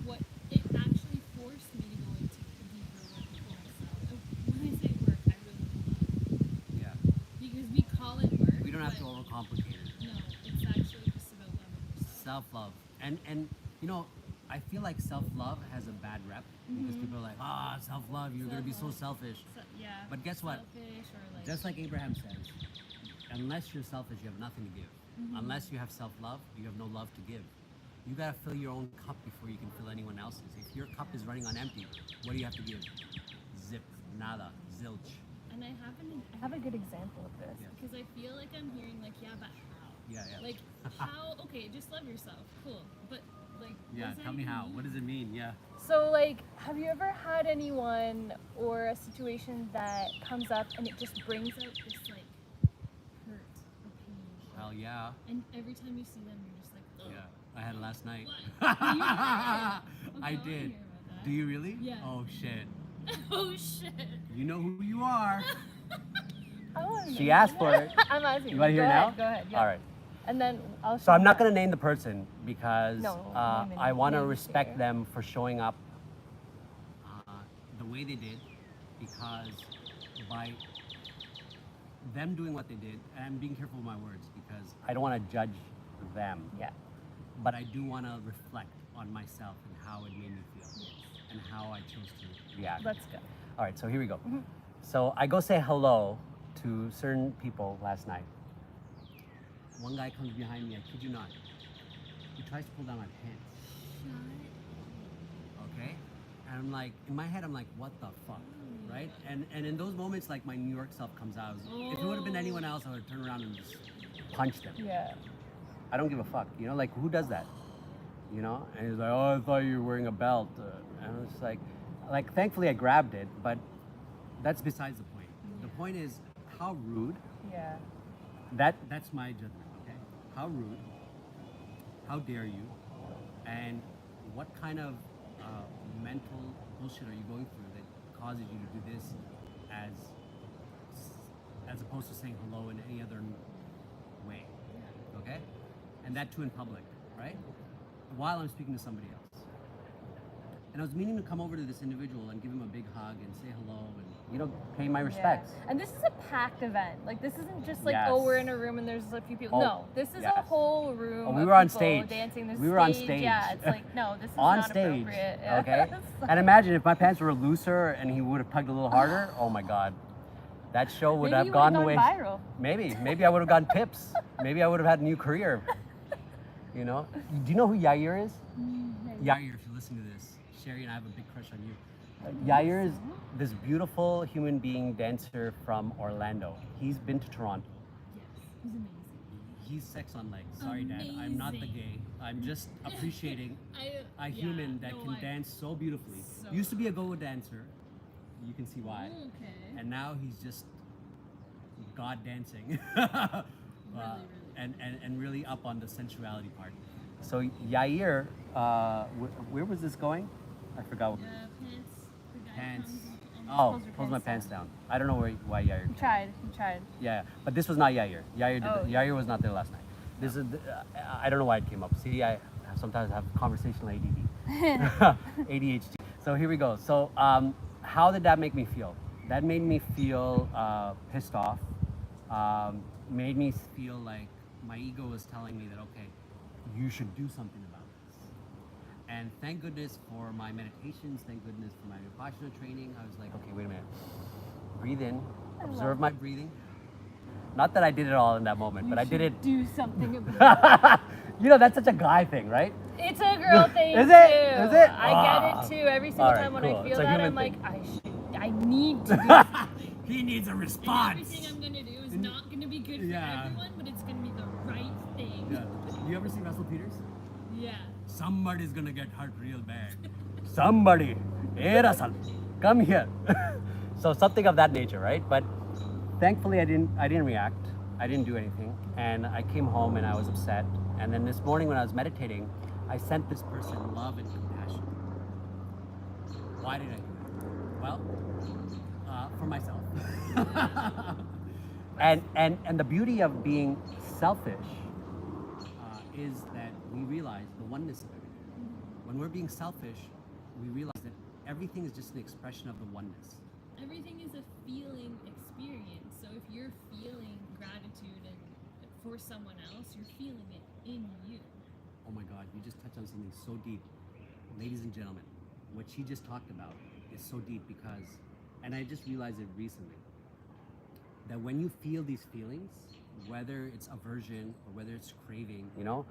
what it actually forced me to go into deeper work with myself. When I say work, I really mean Yeah. because we call it work. We don't have to but overcomplicate it. No, it's actually just about loving yourself. Self-love, and I feel like self-love has a bad rep because people are like, self-love, you're gonna be so selfish. So, yeah. But guess what? Selfish or like Just like Abraham says, unless you're selfish, you have nothing to give. Unless you have self-love, you have no love to give. You gotta fill your own cup before you can fill anyone else's. If your cup is running on empty, what do you have to give? Zip, nada, zilch. and I have a good example of this. Yeah. because I feel like I'm hearing like, yeah, but how? Yeah, yeah. Like how? Okay, just love yourself. Cool, but like. Yeah, what does tell that me even how. mean? What does it mean? Yeah. So, like, have you ever had anyone or a situation that comes up and it just brings Brings out this like hurt or pain, Hell yeah. and every time you see them, you're just like, ugh. Yeah. I had it last night. What? You had it? Okay, I wanna did. hear about that. Do you really? Yeah. Oh shit. Oh shit. You know who you are. I wanna She know. asked for it. I'm asking. You want to hear Go now? ahead, Go ahead. Yeah. All right. And then I'll. So I'm not going to name the person because No, name it. I want to Name it respect here. them for showing up. The way they did, because by them doing what they did, and I'm being careful with my words because, I don't want to judge them. Yeah. but I do want to reflect on myself and how it made me feel and how I chose to. Yeah. Let's go. All right, so here we go. So I go say hello to certain people last night. One guy comes behind me, I kid you not. He tries to pull down my pants, okay? And I'm like, in my head, I'm like, what the fuck, right? And in those moments, like my New York self comes out. If it would have been anyone else, I would turn around and just Punch them. Yeah. I don't give a fuck. You know, like who does that? You know? And he's like, oh, I thought you were wearing a belt. And I was just like, thankfully I grabbed it, but that's besides the point. The point is how rude. Yeah. That's my judgment, okay? How rude, how dare you, and what kind of mental bullshit are you going through that causes you to do this as opposed to saying hello in any other way, okay? And that too in public, right? While I'm speaking to somebody else. And I was meaning to come over to this individual and give him a big hug and say hello and pay my respects. Yeah. And this is a packed event. Like, this isn't just like, Yes. oh, we're in a room and there's a few people. Oh, No, this is a yes. whole room. Oh, we of were on people stage. dancing. There's We were on stage. stage. Yeah, it's like, no, this is On not stage, appropriate. Yeah. okay? It's like- And imagine if my pants were looser and he would have tugged a little harder. Oh my God, that show would Maybe have you gone the would've way. viral. Maybe I would have gotten tips. Maybe I would have had a new career. You know? Do you know who Yair is? Yair, if you listen to this, Sherry and I have a big crush on you. Yair is this beautiful human being dancer from Orlando. He's been to Toronto. Yes, he's amazing. He's sex on legs. Sorry, Dad. I'm not the Amazing. gay. I'm just appreciating a Yeah, human that no, can I- dance so beautifully. So Used to be a go-go dancer. You can see why. Okay. And now he's just God dancing. Really. And really up on the sensuality part. So Yair, where was this going? I forgot. Pants. The guy Pants. comes and Oh, Pulls your pulls my pants pants down. I don't know why Yair. You tried. You tried. Yeah, but this was not Yair. Oh, Yair was not there last night. This is I don't know why it came up. See, I sometimes have conversational ADD, ADHD. So here we go. So how did that make me feel? That made me feel pissed off. Made me feel like my ego was telling me that okay, you should do something about this. And thank goodness for my meditations. Thank goodness for my Vipassana training. I was like, okay, wait a minute. Breathe in. Observe my breathing. Not that I did it all in that moment, but I did it. Do something about it. You know, that's such a guy thing, right? It's a girl thing Is too. it? Is it? I get it too. Every single Alright, time when cool. I It's feel a that, human I'm like, thing. I need to do something. He needs a And response. everything I'm gonna do is not gonna be good for Yeah. everyone, but it's gonna be the right thing. Yeah. You ever see Russell Peters? Yeah. Somebody's gonna get hurt real bad. Somebody, hey Russell, come here. So something of that nature, right? But thankfully, I didn't react. I didn't do anything, and I came home and I was upset. And then this morning when I was meditating, I sent this person love and compassion. Why did I do that? Well, for myself. and the beauty of being selfish is that we realize the oneness of everything. When we're being selfish, we realize that everything is just an expression of the oneness. Everything is a feeling experience. So if you're feeling gratitude and for someone else, you're feeling it in you. Oh my God, you just touched on something so deep. Ladies and gentlemen, what she just talked about is so deep because, and I just realized it recently, that when you feel these feelings, whether it's aversion or whether it's craving, you know,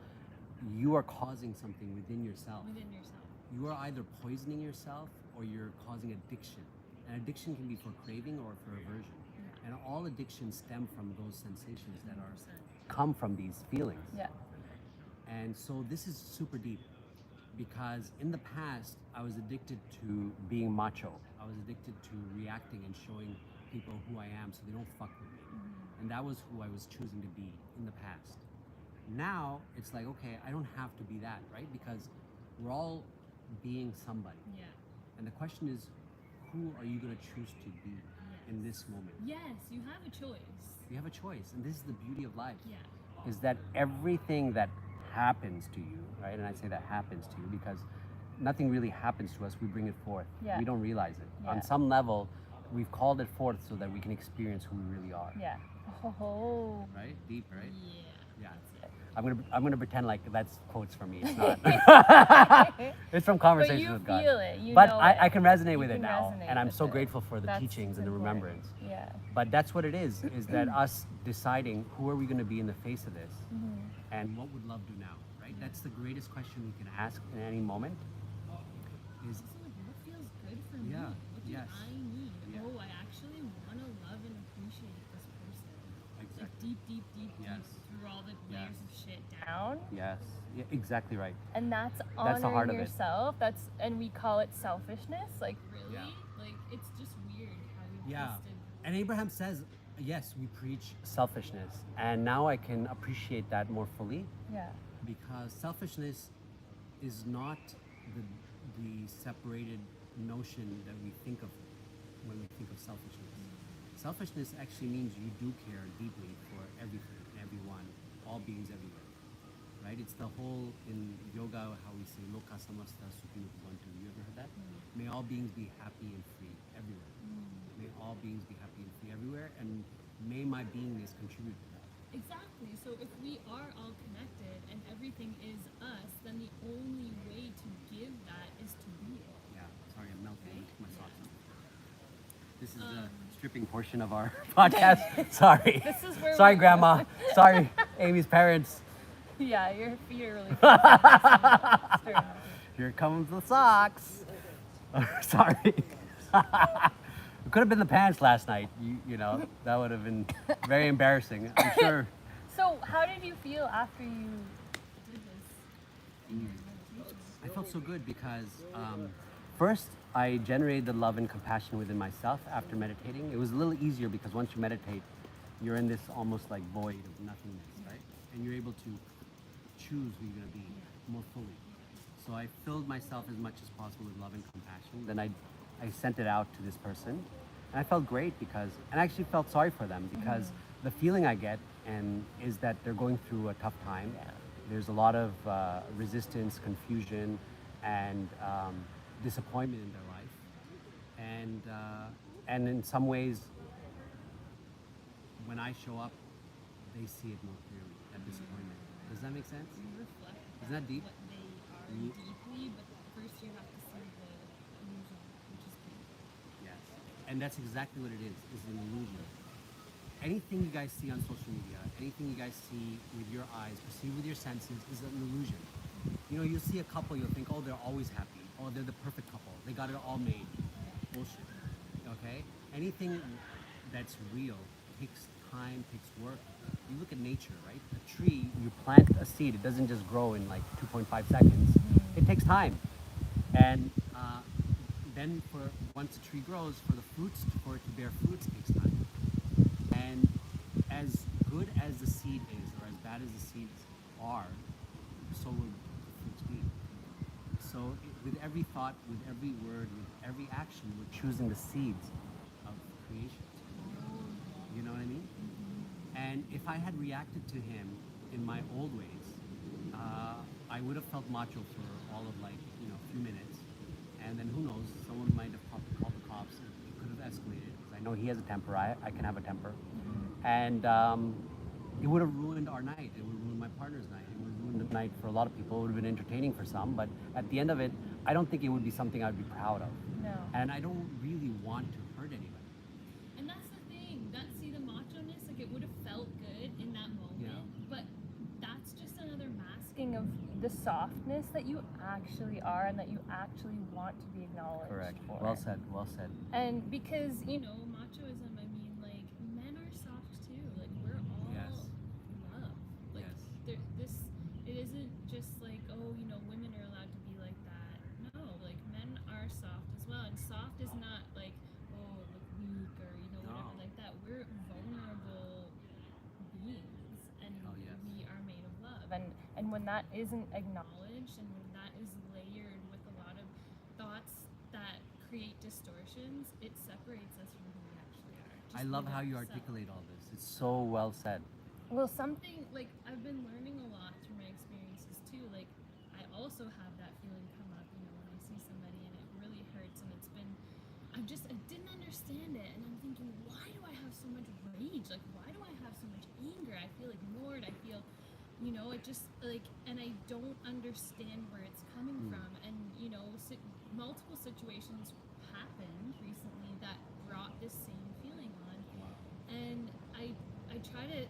you are causing something within yourself. Within yourself. You are either poisoning yourself or you're causing addiction. And addiction can be for craving or for aversion. And all addictions stem from those sensations that are come from these feelings. Yeah. And so this is super deep because in the past I was addicted to being macho. I was addicted to reacting and showing people who I am so they don't fuck with me. And that was who I was choosing to be in the past. Now it's like, okay, I don't have to be that, right? Because we're all being somebody. Yeah. And the question is, who are you going to choose to be in this moment? Yes, you have a choice. You have a choice, and this is the beauty of life. Yeah. Is that everything that happens to you, right? And I say that happens to you because nothing really happens to us. We bring it forth. Yeah. We don't realize it. Yeah. On some level, we've called it forth so that we can experience who we really are. Yeah. Oh. Right? Deep, right? Yeah. Yeah. That's it. I'm gonna pretend like that's quotes from me. It's not. It's from But conversations you with God. feel it. You But know I it. can resonate You with it can now, resonate and I'm with so it. grateful for the That's teachings and the important. remembrance. Yeah. But that's what it is that us deciding who are we going to be in the face of this, and what would love do now, right? That's the greatest question we can ask in any moment. Is Also, like, what feels good for me? Yeah, What do yes. I need? Yeah. Oh, I actually want to love and appreciate this person. Like exactly. deep, Yes. through all the Yes. layers of shit down. Down. Yes, yeah, exactly right. And that's That's the honoring heart of it. yourself. And we call it selfishness. Like, Really? Yeah. Like, it's just weird how we Yeah. twisted. And Abraham says, yes, we preach selfishness, and now I can appreciate that more fully yeah. because selfishness is not the separated notion that we think of when we think of selfishness. Selfishness actually means you do care deeply for everything, everyone, all beings everywhere. Right? It's the whole in yoga how we say loka samasta sukhino bhavantu. You ever heard that? May all beings be happy and free everywhere. May all beings be happy and free everywhere, and may my beingness contribute to that. Exactly. So if we are all connected and everything is us, then the only way to give that is to be it. Yeah. Sorry, I'm melting. I took my socks off. This is Um, the stripping portion of our podcast. Sorry. This is where Sorry, we- Grandma. Sorry, Amy's parents. Yeah, your feet are really Stirring. Here comes the socks. Sorry. It could have been the pants last night. You know, that would have been very embarrassing. I'm sure. So, how did you feel after you Did this. I felt so good because first I generated the love and compassion within myself after meditating. It was a little easier because once you meditate, you're in this almost like void of nothingness, right? And you're able to choose who you're going to be more fully. So I filled myself as much as possible with love and compassion. Then I sent it out to this person. And I felt great because, and I actually felt sorry for them because the feeling I get and is that they're going through a tough time. Yeah. There's a lot of resistance, confusion, and disappointment in their life, and in some ways, when I show up, they see it more clearly. That disappointment. Does that make sense? You reflect Isn't that deep? what they are Ye- deeply, but first you have to see the illusion, which is beautiful. Yes. And that's exactly what it is an illusion. Anything you guys see on social media, anything you guys see with your eyes, perceive with your senses, is an illusion. You know, you see a couple, you'll think, oh, they're always happy. Oh, they're the perfect couple. They got it all made. Bullshit. Okay? Anything that's real takes time, takes work. You look at nature, right? A tree, you plant a seed, it doesn't just grow in like 2.5 seconds. It takes time. And then once a tree grows, for it to bear fruits takes time. And as good as the seed is, or as bad as the seeds are, so will the fruits be. So with every thought, with every word, with every action, we're choosing the seeds of creation. You know what I mean? And if I had reacted to him in my old ways, I would have felt macho for all of a few minutes. And then who knows, someone might have called the cops. It could have escalated because I know he has a temper. I can have a temper. And it would have ruined our night. It would have ruined my partner's night. It would have ruined the night for a lot of people. It would have been entertaining for some. But at the end of it, I don't think it would be something I'd be proud of. No. And I don't really want to hurt anybody. And that's the thing. See the macho-ness, like it would have felt good in that moment, Yeah. but that's just another Masking of the softness that you actually are and that you actually want to be acknowledged Correct. for. Well said. Well said. And because machoism, I mean, like, men are soft too. Like, we're all Yes. love. Like, Yes. it isn't just like, oh, women are allowed to be like that. No, like, men are soft as well. And soft is not like, oh, like weak or, whatever No. like that. We're vulnerable beings, and Oh, yes. we are made of love. and when that isn't acknowledged, Knowledge, and when that is layered with a lot of thoughts that create distortions, it separates us from who we actually are. I Just love being how you ourselves. articulate all this. It's so well said. well, something Like, I've been learning a lot through my experiences too. Like, I also have that feeling come up, when I see somebody and it really hurts, and it's been, I didn't understand it, and I'm thinking, why do I have so much rage? Like, why do I have so much anger? I feel ignored. I feel, it just like, and I don't understand where it's coming from. And multiple situations happened recently that brought this same feeling on. Wow. And I try to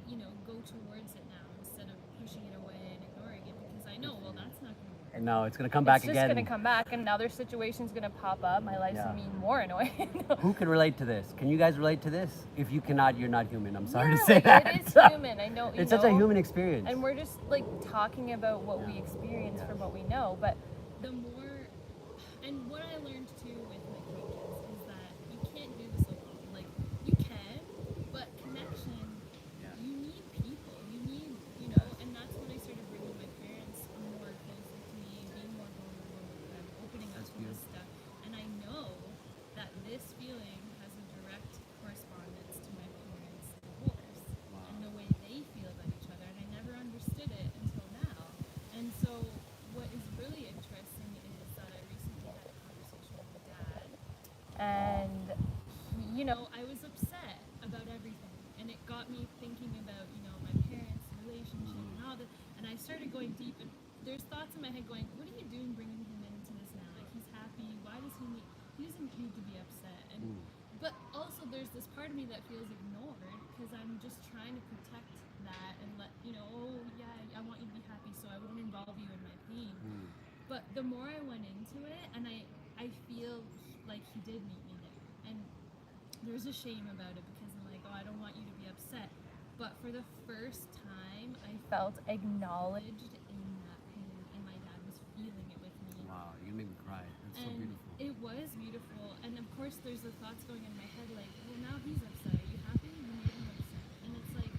go towards it now instead of pushing it away and ignoring it, because I know, well, that's not going to work. No, it's gonna come back it's just again. gonna come back, and another situation's gonna pop up. My life's Yeah. gonna be more annoying. Who can relate to this? Can you guys relate to this? If you cannot, you're not human. I'm sorry to Yeah, say like, that. it is human. I know. It's such a human experience. And we're just like talking about what we Yeah. experience Yeah. from what we know, but The more, and what I learned too with my coaches is that you can't do this alone. Like, you can, but connection, Yeah. you need people. You need, and that's when I started bringing my parents more closer to me, being more vulnerable with them, opening up That's to this beautiful. stuff. And I know that this feeling has a direct correspondence to my parents' divorce Wow. and the way they feel about each other. And I never understood it until now. And so, what is really interesting is that I recently had a conversation with my dad, and I was upset about everything, and it got me thinking about, my parents' relationship and all that, and I started going deep, and there's thoughts in my head going, what are you doing bringing him into this now? Like, he's happy, why does he doesn't need to be upset, and but also there's this part of me that feels ignored, because I'm just trying to protect that and let, oh yeah, I want you to be happy, so I won't involve you in my pain. But the more I went into it, and I feel like he did meet me there. And there's a shame about it, because I'm like, oh, I don't want you to be upset. But for the first time, I felt acknowledged in that pain, and my dad was feeling it with me. Wow, you make me cry. That's so And beautiful. it was beautiful. And of course, there's the thoughts going in my head like, well, now he's upset. Are you happy? You made him upset. And it's like,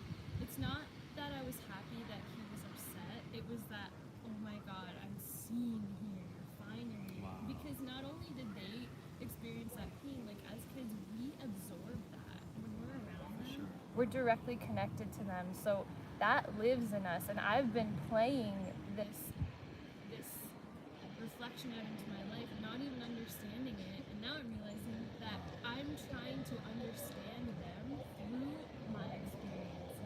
it's not that I was happy that he was upset. It was that, oh my God, I'm seen here, finally. Wow. Because not only did they experience that pain, like, as kids, we absorb that when we're around them. Sure. we're directly connected to them. So that lives in us. And I've been playing this reflection out into my life, not even understanding it, and now I'm realizing that I'm trying to understand them through my experiences.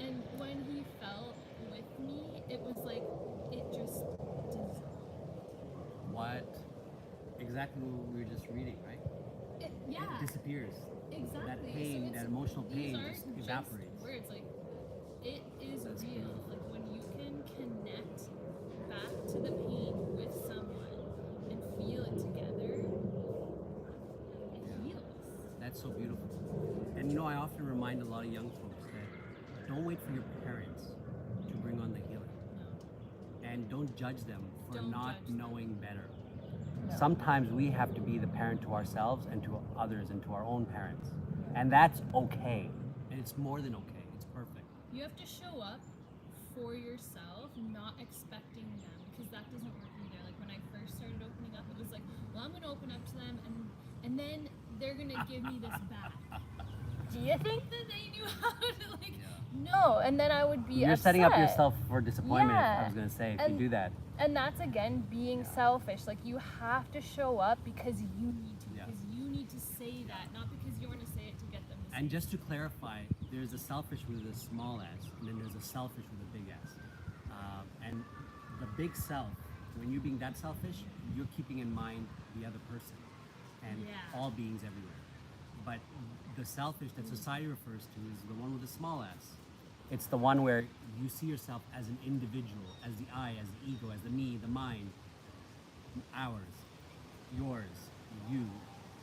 And when he felt with me, it was like it just dissolved. What exactly what we were just reading, right? Yeah, It disappears. exactly. That pain, that emotional pain these just aren't evaporates. words, like it is That's real. beautiful. Like when you can connect back to the pain with someone and feel it together, it heals. That's so beautiful. And you know, I often remind a lot of young folks that don't wait for your parents to bring on the healing. No. And don't judge them for Don't not judge them. knowing better. Sometimes we have to be the parent to ourselves and to others and to our own parents. And that's okay. And it's more than okay. It's perfect. You have to show up for yourself, not expecting them, because that doesn't work either. Like when I first started opening up, it was like, well, I'm gonna open up to them, and then they're gonna give me this back. Do you think? That they knew how to like. No, and then I would be You're setting up upset. yourself for disappointment, Yeah. I was going to say, if And- you do that. And that's again being selfish. Like you have to show up because you need to. Yeah. Because you need to say that, not because you want to say it to get them to say And it. just to clarify, there's a selfish with a small s, and then there's a selfish with a big s. And the big self, when you're being that selfish, you're keeping in mind the other person and Yeah. all beings everywhere. But the selfish that society refers to is the one with the small s. It's the one where You see yourself as an individual, as the I, as the ego, as the me, the mind. Ours, yours, you,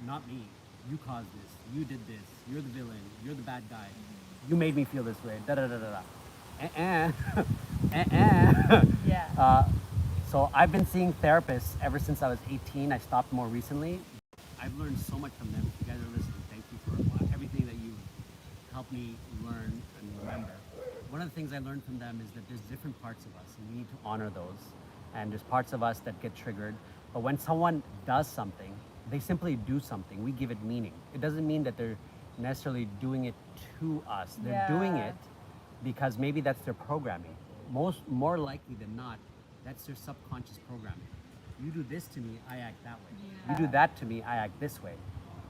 not me. You caused this. You did this. You're the villain. You're the bad guy. you made me feel this way. Da da da da da. Yeah. So I've been seeing therapists ever since I was 18. I stopped more recently. I've learned so much from them. If you guys are listening, thank you for everything that you've helped me learn and remember. One of the things I learned from them is that there's different parts of us, and we need to honor those. And there's parts of us that get triggered. But when someone does something, they simply do something. We give it meaning. It doesn't mean that they're necessarily doing it to us. They're doing Yeah. it because maybe that's their programming. More likely than not, that's their subconscious programming. You do this to me, I act that way. You do that to me, I act this way.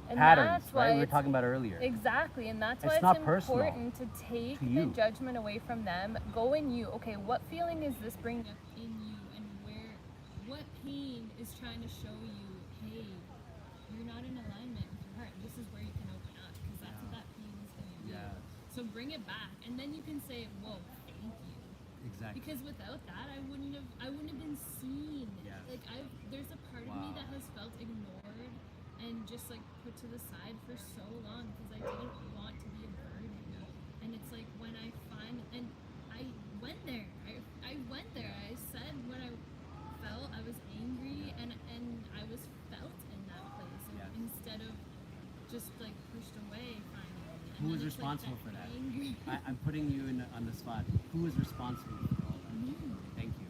And Patterns, that's why right? We were it's- talking about earlier. Exactly, and that's It's why it's not personal important to take to the you. judgment away from them. Go in you. Okay, what feeling is this bringing up? in you, and what pain is trying to show you, hey, you're not in alignment with your heart. This is where you can open up, because that's what that pain is going to do. Yeah. So bring it back, and then you can say, whoa, thank you. Exactly. Because without that, I wouldn't have been seen. Yes. Like there's a part of me Wow. that has felt ignored and just like put to the side for so long because I didn't want to be a burden. And it's like when I and I went there. I went there. I said what I felt. I was angry and I was felt in that place Yes. instead of just like pushed away finally. And Who then is it's like responsible for that? Angry. I'm putting you on the spot. Who is responsible for all that? Me. Thank you.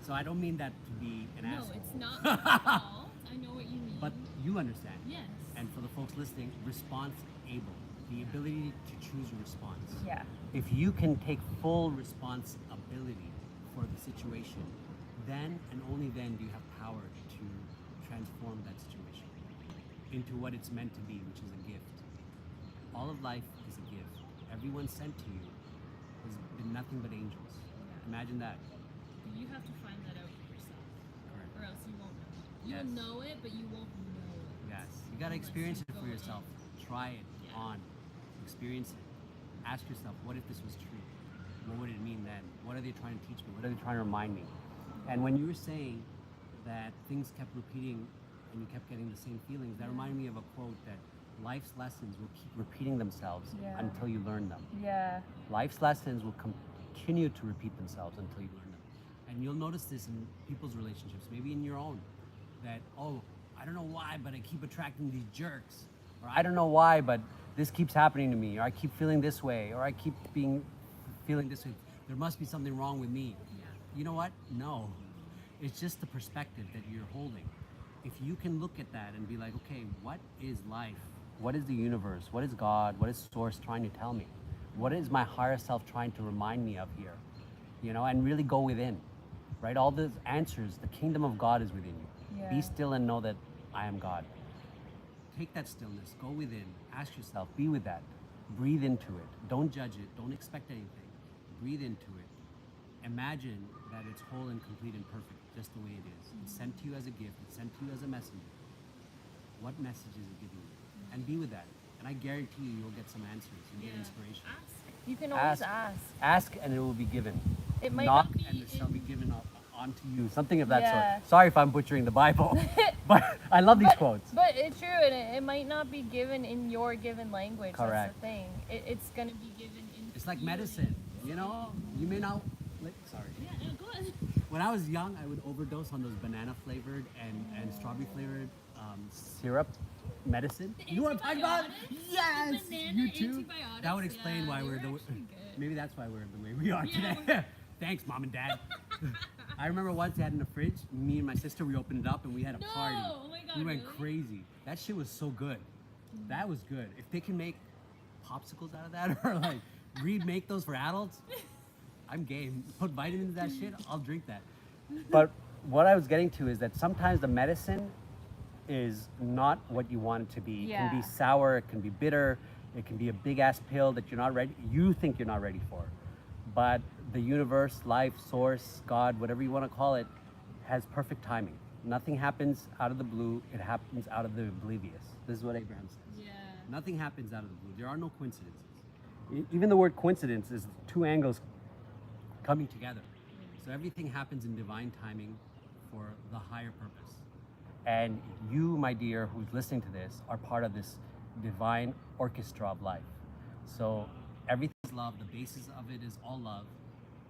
So I don't mean that to be an No, asshole. it's not my fault. I know what you mean. But you understand. yes. And for the folks listening, response able. The ability to choose a response. Yeah. If you can take full responsibility for the situation, then and only then do you have power to transform that situation into what it's meant to be, which is a gift. All of life is a gift. Everyone sent to you has been nothing but angels. Imagine that. You have to find that out for yourself, Correct. or else you won't know. Yes. You'll know it, but you won't know it. Yes. You gotta Unless experience you it for go yourself. in. Try it Yeah. on. Experience it. Ask yourself, what if this was true? What would it mean then? What are they trying to teach me? What are they trying to remind me? And when you were saying that things kept repeating and you kept getting the same feelings, that reminded me of a quote that life's lessons will keep repeating themselves Yeah. until you learn them. Yeah. Life's lessons will continue to repeat themselves until you learn them. And you'll notice this in people's relationships, maybe in your own, that, oh, I don't know why, but I keep attracting these jerks. Or I don't know why, but this keeps happening to me. Or I keep feeling this way. Or I keep feeling this way. There must be something wrong with me. Yeah. You know what? No. It's just the perspective that you're holding. If you can look at that and be like, okay, what is life? what is the universe? What is God? What is Source trying to tell me? What is my higher self trying to remind me of here? You know, and really go within, right? All the answers, the kingdom of God is within you. Yeah. Be still and know that I am God. Take that stillness, go within, ask yourself, be with that, breathe into it. Don't judge it, don't expect anything. Breathe into it. Imagine that it's whole and complete and perfect, just the way it is. It's sent to you as a gift, it's sent to you as a messenger. What message is it giving you? And be with that. And I guarantee you, you'll get some answers, you'll get inspiration. You can always ask. Ask and it will be given. It might Knock not be and it shall be in- given onto you. Something of that Yeah. sort. Sorry if I'm butchering the Bible, but I love these quotes. But it's true, and it might not be given in your given language. Correct. That's the thing. It's gonna be given in. It's like medicine, you know? You may not, sorry. Yeah, no, go ahead. When I was young, I would overdose on those banana flavored and strawberry flavored Syrup, medicine. You know what I'm talking about? Antibiotics? Yes! The banana You too? antibiotics, That would explain yeah, why they we're were the actually good. maybe that's why we're the way we are Yeah, today. Thanks, Mom and Dad. I remember once they had in the fridge, me and my sister, we opened it up and we had a No! party. Oh my God, We went really? crazy. That shit was so good. That was good. If they can make popsicles out of that or like remake those for adults, I'm game. Put vitamins in that shit, I'll drink that. But what I was getting to is that sometimes the medicine is not what you want it to be. It can Yeah. be sour, it can be bitter, it can be a big ass pill that you're not ready, you think you're not ready for. But the universe, life, source, God, whatever you want to call it, has perfect timing. Nothing happens out of the blue, it happens out of the oblivious. This is what Abraham says. Yeah. Nothing happens out of the blue. There are no coincidences. Even the word coincidence is two angles Coming together. So everything happens in divine timing for the higher purpose. and you, my dear, who's listening to this, are part of this divine orchestra of life. So everything It's love, the basis of it is all love.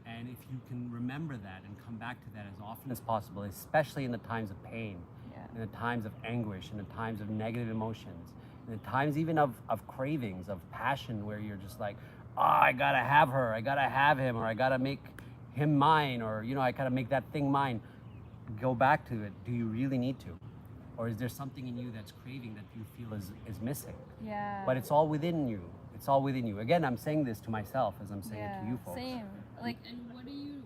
And if you can remember that and come back to that as often as possible, especially in the times of pain, Yeah. in the times of anguish, in the times of negative emotions, in the times even of cravings, of passion, where you're just like, oh, I gotta have her, I gotta have him, or I gotta make him mine, or you know, I gotta make that thing mine. Go back to it. Do you really need to? Or is there something in you that's craving that you feel is missing? Yeah. But it's all within you. It's all within you. Again, I'm saying this to myself as I'm saying it to you folks. Same. Like And what are you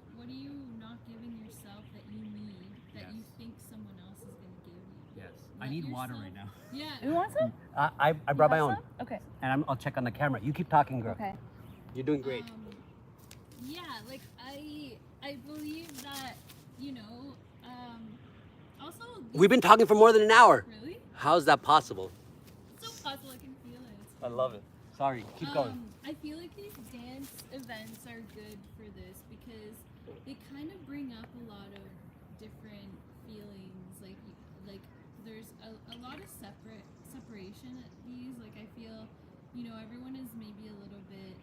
not giving yourself that you need that you Yes. think someone else is gonna give you? yes. I Let need water yourself- right now. Yeah. you want some? I brought my You own, have some? Okay. and I'll check on the camera. You keep talking, girl. Okay. You're doing great. Yeah, like I believe that, you know, also We've been talking for more than an hour. really How's that possible? so possible I can feel it. I love it. Sorry, keep going. I feel like these dance events are good for this because they kind of bring up a lot of different feelings. Like there's a lot of separation at these. Like I feel, you know, everyone is maybe a little bit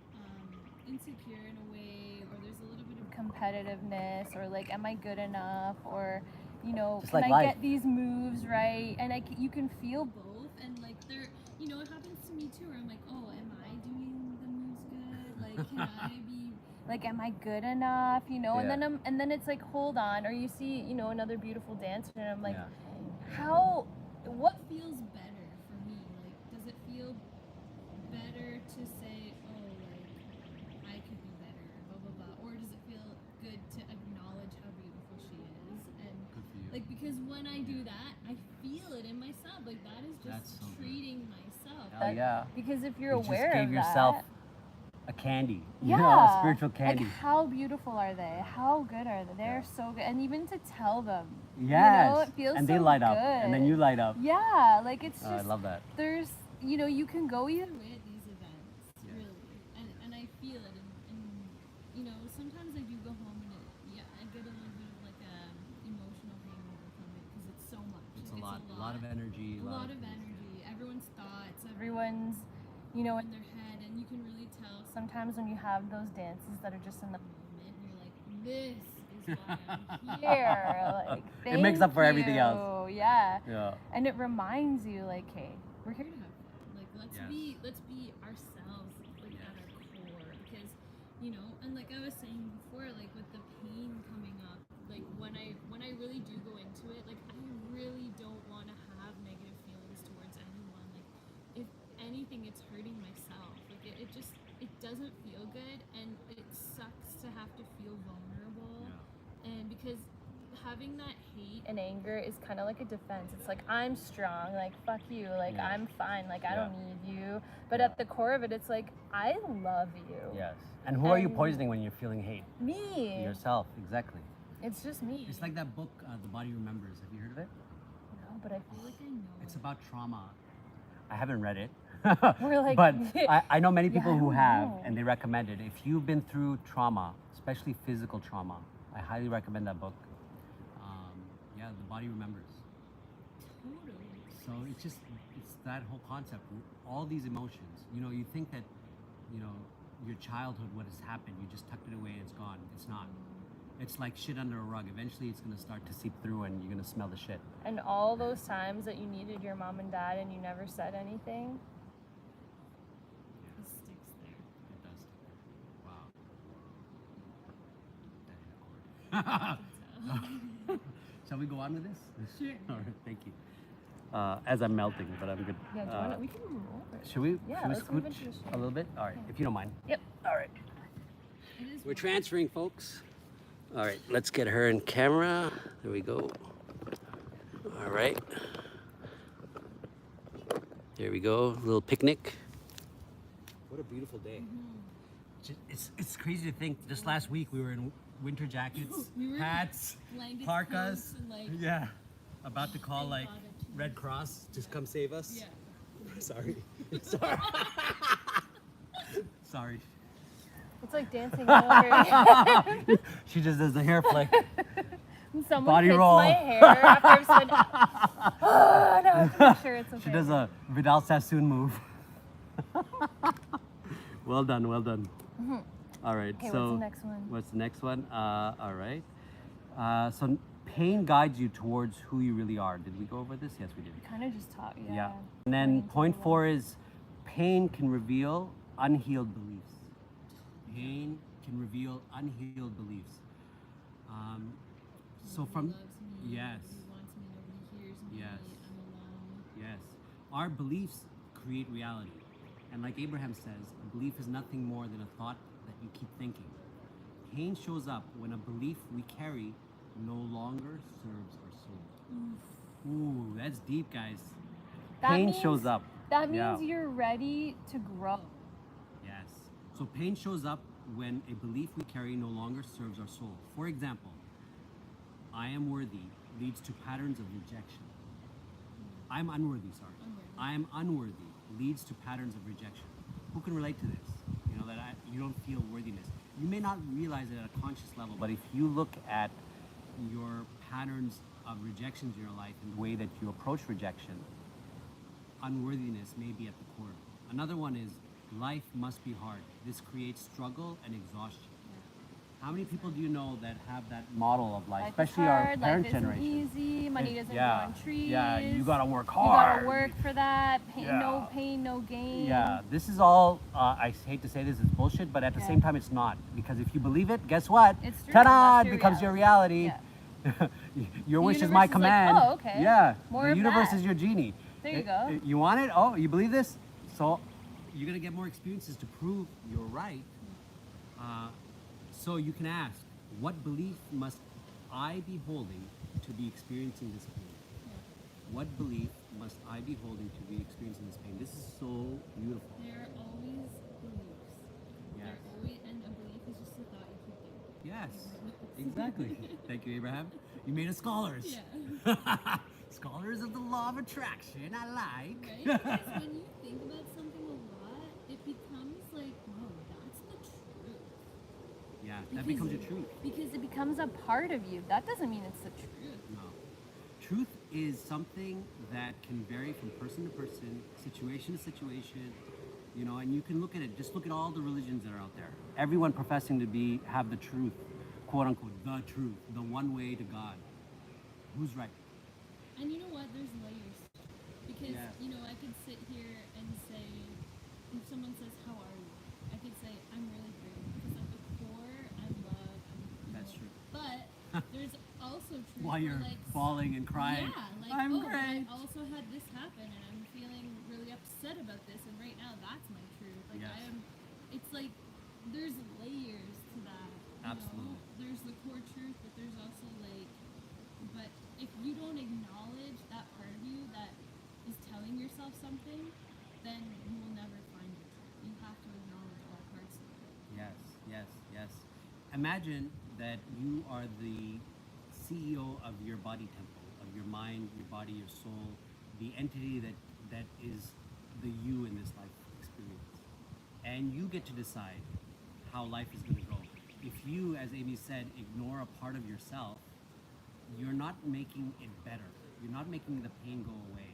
insecure in a way, or there's a little bit of Competitiveness, or like, am I good enough, or you know, Just can like I life. get these moves right? And you can feel both, and like they're, you know, it happens to me too, where I'm like, oh, am I doing the moves good? Like, can I be? like, am I good enough? You know, Yeah. and then it's like, hold on, or you see, you know, another beautiful dancer, and I'm like, Yeah. what Feels better for me? Like, does it feel better to say, oh, like, I could be better, blah, blah, blah? Or does it feel good to acknowledge how beautiful she is? And, Good for you. like, because when I do that, I feel it in myself. Like, that is That's just so good. treating myself. Hell yeah. because if you're You aware just gave of yourself that, a candy. yeah, You know, a spiritual candy. Like, how beautiful are they? How good are they? They're so good, and even to tell them, Yes. you know, it feels and they so light up. And then good. you light up. Yeah, like it's Oh, I just love that. there's, you know, you can go either way. Way at these events, Yeah. really. And I feel it. And, you know, sometimes I do go home and I get a little bit of like a emotional hangover from it because it's so much. It's a Like, lot of energy. A lot of energy. Everyone's thoughts, Everyone's, you know, in their head, and you can really tell sometimes when you have those dances that are just in the moment. You're like, this is why I'm here. here, like, It makes up for everything else. thank you. Yeah, Yeah. and it reminds you, like, hey, We're here to have fun. Like Yes. let's be ourselves, like Yes. at our core, because you know, and like I was saying before, like with the pain coming up, like when I really do go into it, like I really don't want to have negative feelings towards anyone. Like if anything, it's hurting myself. Like it doesn't feel good, and it sucks to have to feel vulnerable. And because having that hate And anger is kind of like a defense. It's like, I'm strong, like fuck you, like Yeah. I'm fine, like I Yeah. don't need you. But Yeah. at the core of it, it's like, I love you. Yes. And who are you And- poisoning when you're feeling hate? Me. Yourself, exactly. It's just me. It's like that book, The Body Remembers. Have you heard of it? No, but I I feel like I know It's it. about trauma. I haven't read it. We're like- but I know many Yeah, people I who don't have, know. and they recommend it. If you've been through trauma, especially physical trauma, I highly recommend that book. Yeah, The Body Remembers. Totally. So it's that whole concept. All these emotions. You know, you think that, you know, your childhood, what has happened, you just tucked it away and it's gone. It's not. It's like shit under a rug. Eventually it's gonna start to seep through and you're gonna smell the shit. And all those times that you needed your mom and dad and you never said anything. It sticks there. It does. Wow. That hit a chord. Shall we go on with this? Sure. All right, thank you. As I'm melting, but I'm good. Yeah, do you wanna, we can move over. Should we? Yeah, should we let's move into scooch the a shade. little bit? All right, if you don't mind. Yep. All right. It is We're transferring, folks. All right, let's get her in camera. There we go. All right. There we go. A little picnic. What a beautiful day. It's crazy to think. Just last week we were in winter jackets, We were in hats, blankets, parkas. coats, and, like, Yeah. About to call Thank like God it- Red Cross, just come save us. Yeah. Sorry. Sorry. Sorry. It's like dancing over. She just does the hair flick. Someone Body hits roll. my hair after I've said, oh, no, I'm sure it's okay. She does a Vidal Sassoon move. Well done, well done. All right, Okay, so what's the next one? what's the next one? All right. So pain guides you towards who you really are. Did we go over this? Yes, we did. Kind of just talk, yeah. Yeah. And Bring then it to point the 4 is pain can reveal unhealed beliefs. Pain can reveal unhealed beliefs. So from Nobody loves me, yes, nobody wants me, nobody hears me, Yes. I'm alone. yes, our beliefs create reality, and like Abraham says, a belief is nothing more than a thought that you keep thinking. Pain shows up when a belief we carry no longer serves our soul. Ooh, that's deep, guys. That Pain means- shows up. That means Yeah. you're ready to grow. Yes. So pain shows up when a belief we carry no longer serves our soul. For example, I am worthy leads to patterns of rejection. I'm unworthy, sorry. Unworthy. I am unworthy leads to patterns of rejection. Who can relate to this? You know, that you don't feel worthiness. You may not realize it at a conscious level, but if you look at your patterns of rejections in your life and the way that you approach rejection, unworthiness may be at the core. Another one is life must be hard. This creates struggle and exhaustion. How many people do you know that have that model of life, Life especially is our hard, parent life isn't generation? easy, money doesn't Yeah. grow on trees. Yeah, you gotta work You hard. gotta work for that. Pain, Yeah. No pain, no gain. Yeah, this is all, I hate to say this is bullshit, but at the Yeah. same time it's not. Because if you believe it, guess what? It's true. Ta-da! That's It your becomes your reality. Yeah. Your The wish is my universe is like, command. "Oh, okay. Yeah, More the of universe that." is your genie. There you go. You want it? Oh, you believe this? So, You're gonna get more experiences to prove you're right. So you can ask, what belief must I be holding to be experiencing this pain? What belief must I be holding to be experiencing this pain? This is so beautiful. There are always beliefs. Yes. There always, and a belief is just a thought you keep thinking. Yes, exactly. Thank you, Abraham. You made us scholars. Yeah. Scholars of the law of attraction. I like. Right? Because when you think about something a lot, it becomes like, whoa, that's the truth. Yeah, that becomes your truth. Because it becomes a part of you. That doesn't mean it's the truth. No. Truth is something that can vary from person to person, situation to situation, you know, and you can look at it, just look at all the religions that are out there. Everyone professing to have the truth, quote unquote, the truth, the one way to God. Who's right? And you know what? There's layers. Because, Yeah. you know, I could sit here and say, if someone says, how are you? I could say, I'm really great. Because at the core, I'm love. That's true. But there's also truth. While where, you're like, bawling and crying, Yeah, like, I'm oh, great. I also had this happen and I'm feeling really upset said about this, and right now that's my truth. Like Yes. it's like there's layers to that. You Absolutely. know? There's the core truth, but there's also like, but if you don't acknowledge that part of you that is telling yourself something, then you will never find your truth. You have to acknowledge all parts of it. Yes, yes, yes. Imagine that you are the CEO of your body temple, of your mind, your body, your soul, the entity that is the you in this life experience. And you get to decide how life is going to go. If you, as Amy said, ignore a part of yourself, you're not making it better. You're not making the pain go away.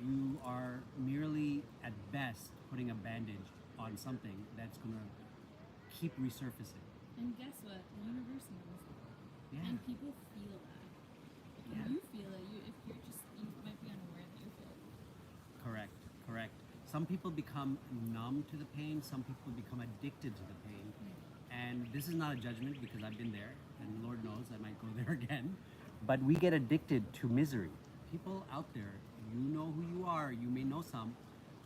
You are merely, at best, putting a bandage on something that's going to keep resurfacing. And guess what? The universe knows that. Yeah. And people feel that. Yeah. You feel it. If you're just, you might be unaware that you feel it. Correct, correct. Some people become numb to the pain, some people become addicted to the pain. And this is not a judgment because I've been there, and Lord knows I might go there again. But we get addicted to misery. People out there, you know who you are, you may know some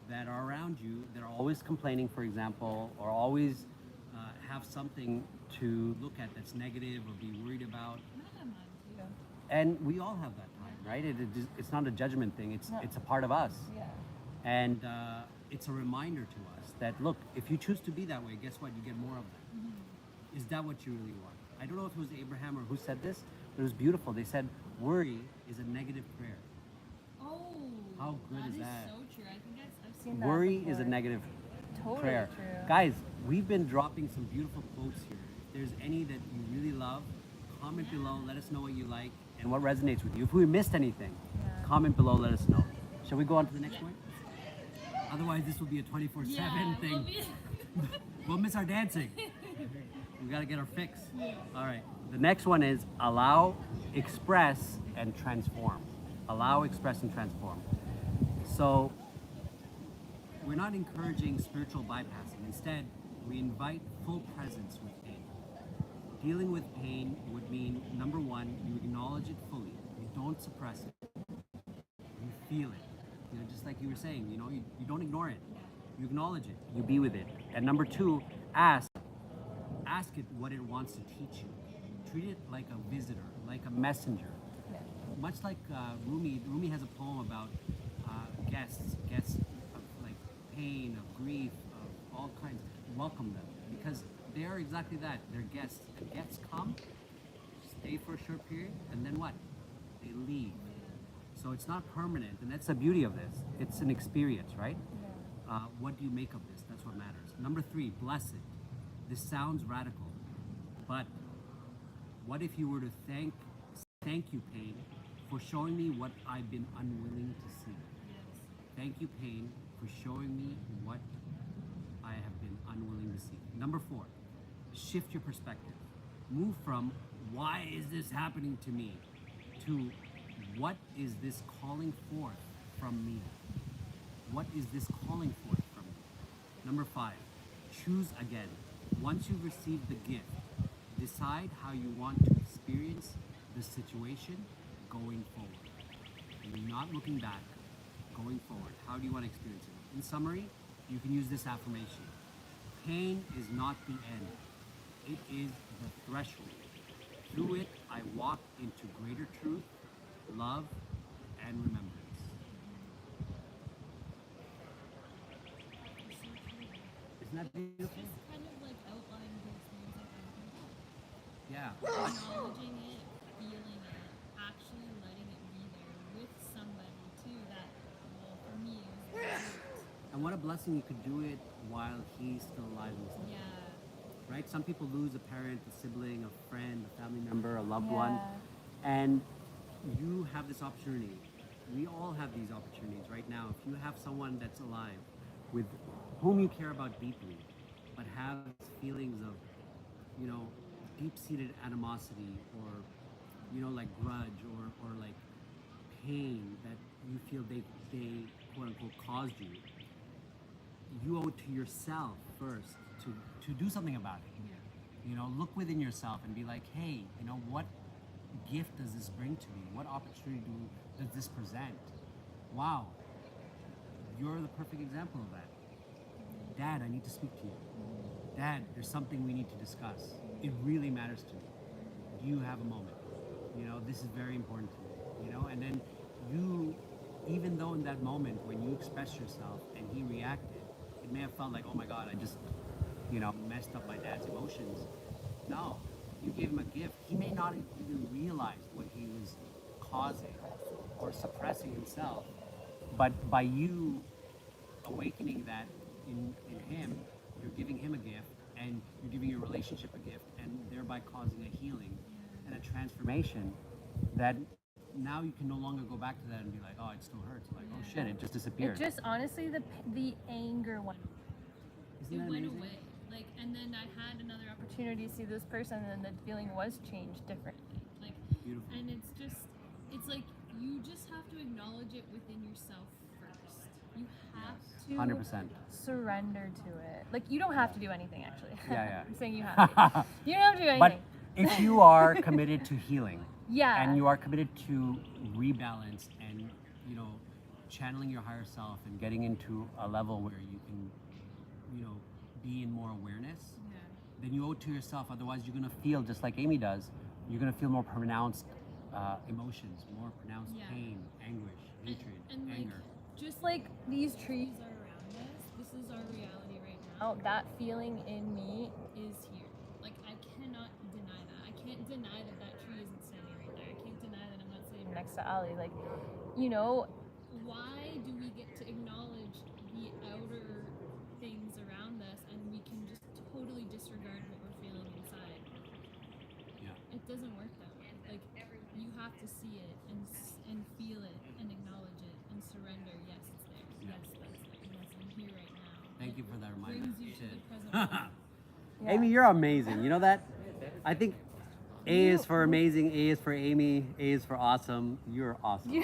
that are around you that are always complaining, for example, or always have something to look at that's negative or be worried about. And I have mine too. And we all have that time, right? It's not a judgment thing, No. it's a part of us. Yeah. And it's a reminder to us that, look, if you choose to be that way, guess what? You get more of that. Is that what you really want? I don't know if it was Abraham or who said this, but it was beautiful. They said, worry is a negative prayer. Oh, How good is that? so true. I think I've Seen that Worry is a before. negative Totally prayer. true. Guys, we've been dropping some beautiful quotes here. If there's any that you really love, comment below, let us know what you like and what resonates with you. If we missed anything, Yeah. comment below, let us know. Shall we go on to the next Yeah. point? Otherwise, this will be a 24/7 yeah, thing. we'll be- We'll miss our dancing. We gotta get our fix. All right. The next one is allow, express, and transform. Allow, express, and transform. So we're not encouraging spiritual bypassing. Instead, we invite full presence with pain. Dealing with pain would mean, number one, you acknowledge it fully. You don't suppress it. You feel it. You know, just like you were saying, you don't ignore it. You acknowledge it. You be with it. And number two, ask it what it wants to teach you. Treat it like a visitor, like a messenger. Yeah. Much like Rumi has a poem about guests of like pain, of grief, of all kinds. Welcome them because they are exactly that. They're guests. And guests come, stay for a short period, and then what? They leave. So it's not permanent, and that's the beauty of this. It's an experience, right? What do you make of this? That's what matters. Number three, bless it. This sounds radical, but what if you were to thank you, pain, for showing me what I've been unwilling to see? Thank you, pain, for showing me what I have been unwilling to see. Number four, shift your perspective. Move from why is this happening to me to what is this calling forth from me? What is this calling forth from me? Number five, choose again. Once you've received the gift, decide how you want to experience the situation going forward. You're not looking back, going forward. How do you want to experience it? In summary, you can use this affirmation. Pain is not the end. It is the threshold. Through it, I walk into greater truth, love, and remembrance. Isn't that beautiful? Just kind of like outlining the experience I've had. Yeah. Acknowledging it, feeling it, actually letting it be there with somebody too that, well, for me, it was great. And what a blessing you could do it while he's still alive and stuff. Yeah. Right? Some people lose a parent, a sibling, a friend, a family member, a loved Yeah. one. And you have this opportunity. We all have these opportunities right now. If you have someone that's alive with whom you care about deeply, but have feelings of, deep-seated animosity or, like grudge or like pain that you feel they quote unquote caused you, you owe it to yourself first to do something about it. Look within yourself and be like, hey, what gift does this bring to me? What opportunity does this present? Wow, you're the perfect example of that. Dad, I need to speak to you. Dad, there's something we need to discuss. It really matters to me. Do you have a moment? You know, this is very important to me. You know, and then you, even though in that moment when you expressed yourself and he reacted, it may have felt like, oh my God, I just, you know, messed up my dad's emotions. No, you gave him a gift. He may not even realize what he was causing or suppressing himself, but by you awakening that in him, you're giving him a gift, and you're giving your relationship a gift, and thereby causing a healing and a transformation that now you can no longer go back to that and be like, oh, it still hurts. Like, oh shit, it just disappeared. It just honestly, the anger went. Isn't It that went amazing? away. Like, and then I had another opportunity to see this person, and the feeling was changed differently. Like, Beautiful. And it's like you just have to acknowledge it within yourself first. You have to 100%. surrender to it. Like, you don't have to do anything, actually. Yeah, yeah. I'm saying you have to. You don't have to do anything. But if you are committed to healing, yeah. and you are committed to rebalance and, you know, channeling your higher self and getting into a level where you can, you know, be in more awareness, then you owe it to yourself. Otherwise, you're going to feel just like Amy does. You're going to feel more pronounced emotions, more pronounced pain, anguish, hatred, and like, anger. Just like these trees trees are around us. This is our reality right now. Oh, that feeling in me. Is here. Like I cannot deny that. I can't deny that that tree isn't standing right there. I can't deny that I'm not sitting Next to Ali, like, you know, Why do we get to acknowledge the outer things around us and we can just totally disregard what we're feeling inside? Yeah. It doesn't work that way. Like you have to see it and feel it and acknowledge it and surrender. Yes, it's there. Yeah. Yes, that's there. Yes, I'm here right now. Thank you for that reminder. Brings you to Shit. the present moment. yeah. Amy, you're amazing. You know that? I think A is for amazing, A is for Amy, A is for awesome. You're awesome.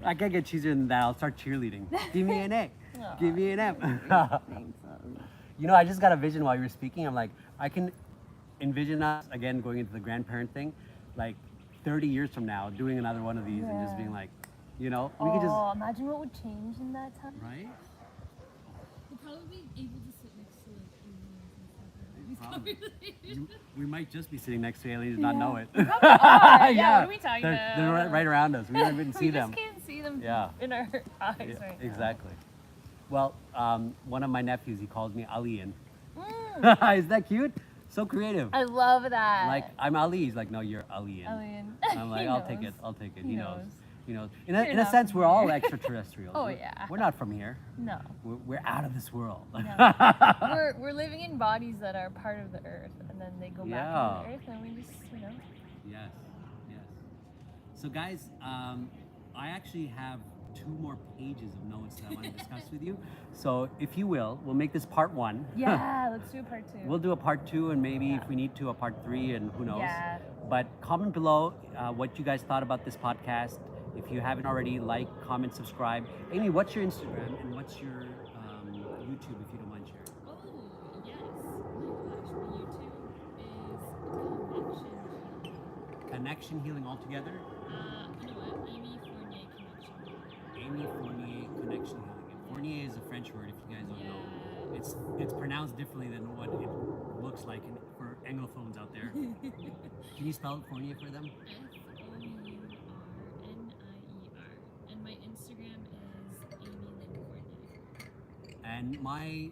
I can't get cheesier than that. I'll start cheerleading. Give me an A. Give me an M. You know, I just got a vision while you were speaking. I'm like, I can envision us, again, going into the grandparent thing, like 30 years from now, doing another one of these and just Yeah. being like, you know, we could just, Oh, imagine what would change in that time. right? We'll probably be able to sit next to like aliens and stuff and have these Probably. conversations. We might just be sitting next to aliens and not know it. Oh, yeah, what are we talking they're, about? They're right around us. We don't even see We them. just can't see them Yeah. in our eyes Yeah, right now. exactly. Well, one of my nephews, he calls me Alian. Mm, Is that cute? So creative. I love that. Like, I'm Ali. He's like, no, you're Alian. Alien. I'm like, He I'll take knows. it. I'll take it. He He knows. knows. He knows. You're In a not sense, from we're all here. extraterrestrials. Oh, We're- yeah. We're not from here. No. We're out of this world. We're living in bodies that are part of the earth, and then they go back Yeah. into the earth, and we just, you know. Yes, yes. So, guys, I actually have 2 more pages of notes that I want to discuss with you. So, if you will, we'll make this part 1. Yeah, let's do a part 2. We'll do a part 2, and maybe if we need to, a part 3, and who knows. Yeah. But comment below what you guys thought about this podcast. If you haven't already, like, comment, subscribe. Amy, what's your Instagram and what's your YouTube, if you don't mind sharing? Oh, yes. Oh my gosh. My YouTube is Connection Healing altogether. you know what? Amy Fournier Connection. Amy Fournier Connection Healing. And Fournier is a French word, if you guys don't know. It's pronounced differently than what it looks like for Anglophones out there. Can you spell Fournier for them? Fournier. And my Instagram is Amy Lynn Fournier. And my,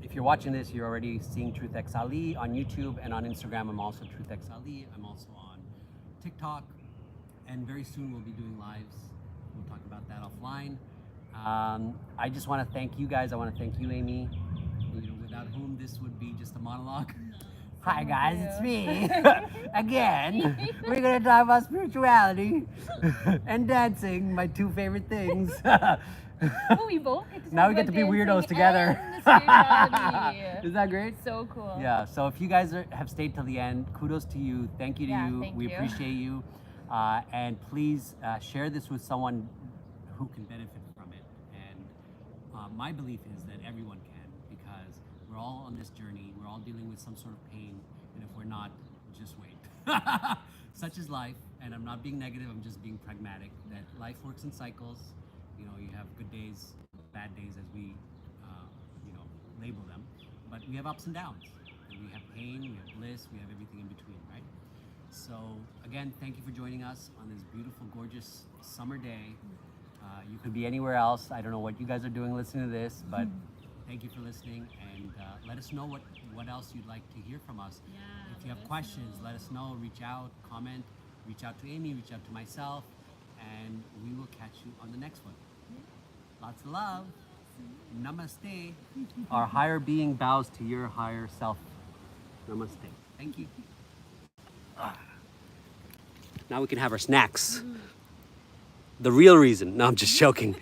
if you're watching this, you're already seeing TRUTHxAli on YouTube, and on Instagram, I'm also TRUTHxAli. I'm also on TikTok, and very soon we'll be doing lives. We'll talk about that offline. I just want to thank you guys. I want to thank you, Amy. You know, without whom this would be just a monologue. Hi guys, it's me again. We're gonna talk about spirituality and dancing, my 2 favorite things. Oh, we both get to Now talk we get about to be weirdos dancing together. and the spirituality. Is that great? So cool. Yeah, so if you guys have stayed till the end, kudos to you. Thank you to Yeah, you. thank We you. appreciate you. And please share this with someone who can benefit from it. And my belief is that everyone can, because we're all on this journey. We're all dealing with some sort of pain. And if we're not, just wait. Such is life. And I'm not being negative, I'm just being pragmatic. That life works in cycles. You know, you have good days, bad days, as we, label them. But we have ups and downs. And we have pain, we have bliss, we have everything in between, right? So again, thank you for joining us on this beautiful, gorgeous summer day. You could be anywhere else. I don't know what you guys are doing listening to this, but thank you for listening, and let us know what else you'd like to hear from us. Yeah, If you have questions, let us know. Reach out, comment, reach out to Amy, reach out to myself, and we will catch you on the next one. Lots of love. Namaste. Our higher being bows to your higher self. Namaste. Thank you. Now we can have our snacks. The real reason. No, I'm just joking.